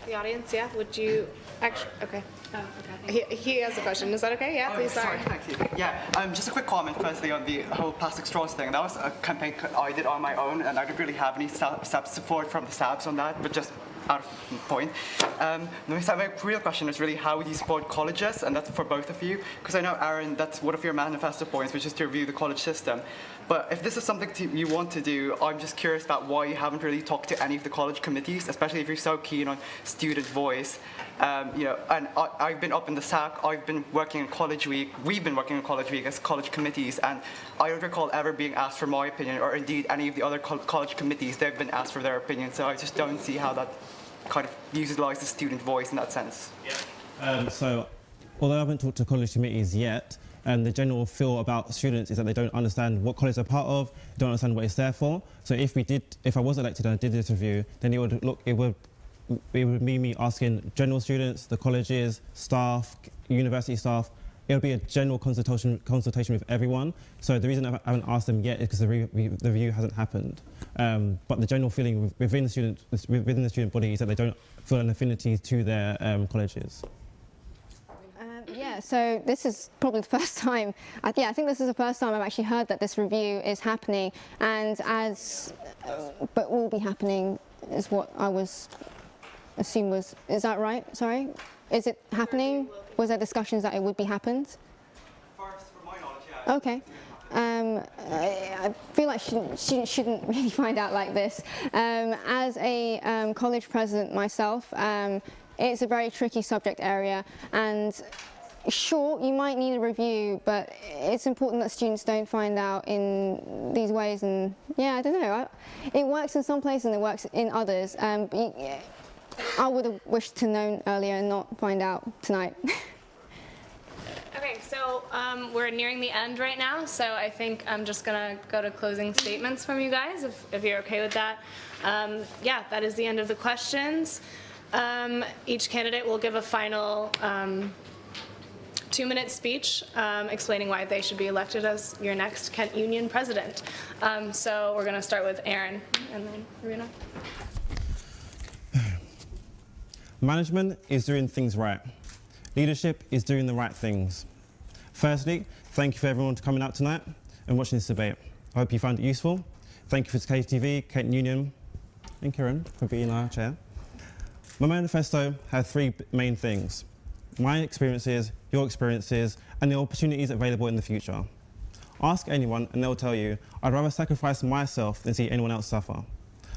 The audience, yeah, would you actually, okay. Oh, okay. He has a question. Is that okay? Yeah, please. Sorry, thank you. Yeah, just a quick comment firstly on the whole plastic straws thing. That was a campaign I did on my own, and I didn't really have any support from the SABs on that, but just out of point. My real question is really how would you support colleges, and that's for both of you, because I know, Aaron, that's one of your manifesto points, which is to review the college system. But if this is something you want to do, I'm just curious about why you haven't really talked to any of the college committees, especially if you're so keen on student voice. You know, and I've been up in the SAC, I've been working in College Week, we've been working in College Week as college committees, and I don't recall ever being asked for my opinion, or indeed any of the other college committees, they've been asked for their opinion, so I just don't see how that kind of utilises student voice in that sense. So, although I haven't talked to college committees yet, the general feel about students is that they don't understand what college they're part of, don't understand what it's there for. So if I was elected and I did this review, then it would be me asking general students, the colleges, staff, university staff. It would be a general consultation with everyone. So the reason I haven't asked them yet is because the review hasn't happened. But the general feeling within the student body is that they don't feel an affinity to their colleges. Yeah, so this is probably the first time, I think this is the first time I've actually heard that this review is happening, and but will be happening is what I was assumed was, is that right? Sorry? Is it happening? Was there discussions that it would be happened? First, from my knowledge, yeah. Okay. I feel like students shouldn't really find out like this. As a college president myself, it's a very tricky subject area, and sure, you might need a review, but it's important that students don't find out in these ways, and yeah, I don't know. It works in some places and it works in others. I would have wished to know earlier and not find out tonight. Okay, so we're nearing the end right now, so I think I'm just gonna go to closing statements from you guys, if you're okay with that. Yeah, that is the end of the questions. Each candidate will give a final 2-minute speech explaining why they should be elected as your next Kent Union president. So we're gonna start with Aaron and then Rena. Management is doing things right. Leadership is doing the right things. Firstly, thank you for everyone for coming out tonight and watching this debate. I hope you found it useful. Thank you for KTV, Kent Union, and Kieran for being our chair. My manifesto had 3 main things: my experiences, your experiences, and the opportunities available in the future. Ask anyone and they'll tell you, I'd rather sacrifice myself than see anyone else suffer.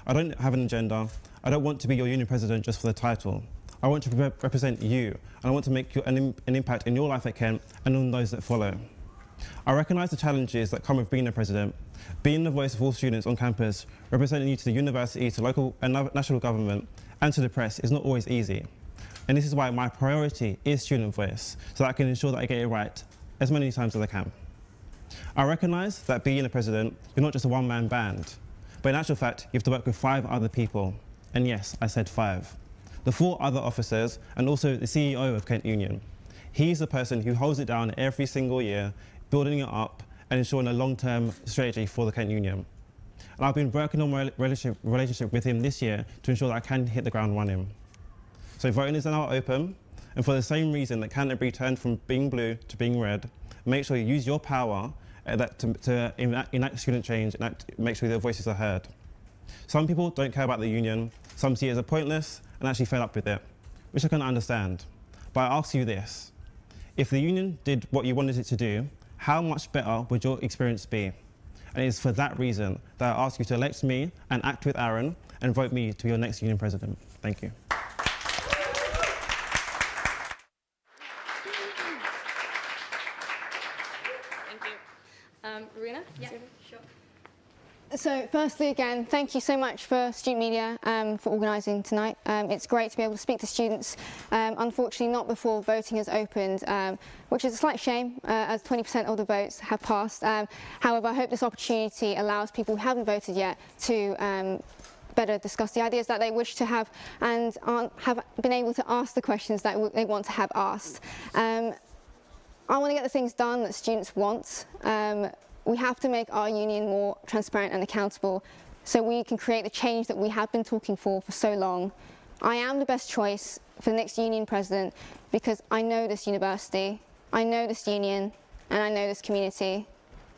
I don't have an agenda. I don't want to be your union president just for the title. I want to represent you, and I want to make an impact in your life at Kent and on those that follow. I recognise the challenges that come with being a president, being the voice of all students on campus, representing you to the university, to local and national government, and to the press is not always easy. And this is why my priority is student voice, so that I can ensure that I get it right as many times as I can. I recognise that being a president, you're not just a one-man band, but in actual fact, you have to work with 5 other people. And yes, I said 5. The 4 other officers, and also the CEO of Kent Union. He's the person who holds it down every single year, building it up and ensuring a long-term strategy for the Kent Union. And I've been working on my relationship with him this year to ensure that I can hit the ground running. So voting is now open, and for the same reason that Canterbury turned from being blue to being red, make sure you use your power to enact student change and make sure their voices are heard. Some people don't care about the union, some see it as a pointless and actually fed up with it, which I can understand. But I ask you this, if the union did what you wanted it to do, how much better would your experience be? And it is for that reason that I ask you to elect me and act with Aaron and vote me to be your next union president. Thank you. Rowena? Yeah, sure. So firstly, again, thank you so much for Student Media for organising tonight. It's great to be able to speak to students, unfortunately not before voting has opened, which is a slight shame as 20% of the votes have passed. However, I hope this opportunity allows people who haven't voted yet to better discuss the ideas that they wish to have and have been able to ask the questions that they want to have asked. I want to get the things done that students want. We have to make our union more transparent and accountable so we can create the change that we have been talking for so long. I am the best choice for the next union president because I know this university, I know this union, and I know this community.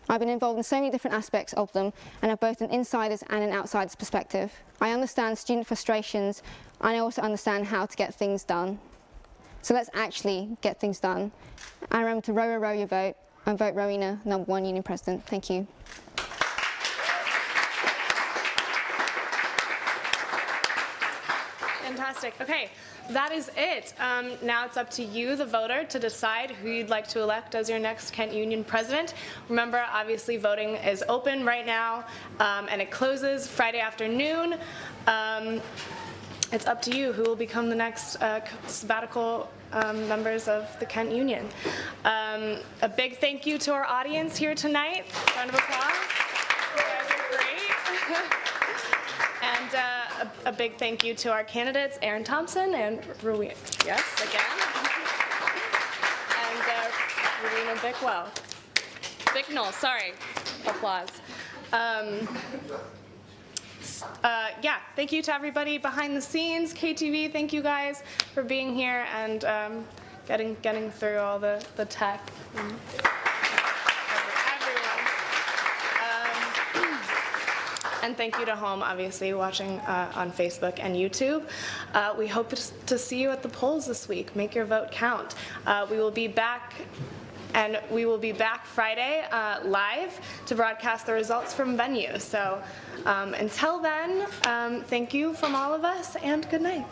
I've been involved in so many different aspects of them and have both an insider's and an outsider's perspective. I understand student frustrations, and I also understand how to get things done. So let's actually get things done. And remember to row your vote and vote Rowena, #1 union president. Thank you. Fantastic. Okay, that is it. Now it's up to you, the voter, to decide who you'd like to elect as your next Kent Union president. Remember, obviously, voting is open right now, and it closes Friday afternoon. It's up to you who will become the next sabbatical members of the Kent Union. A big thank you to our audience here tonight. Round of applause. You guys are great. And a big thank you to our candidates, Aaron Thompson and Rowena. Yes, again. And Rowena Bickwell. Bicknell, sorry. Applause. Yeah, thank you to everybody behind the scenes. KTV, thank you guys for being here and getting through all the tech. And everyone. And thank you to home, obviously, watching on Facebook and YouTube. We hope to see you at the polls this week. Make your vote count. We will be back. And we will be back Friday live to broadcast the results from venue. So until then, thank you from all of us and good night.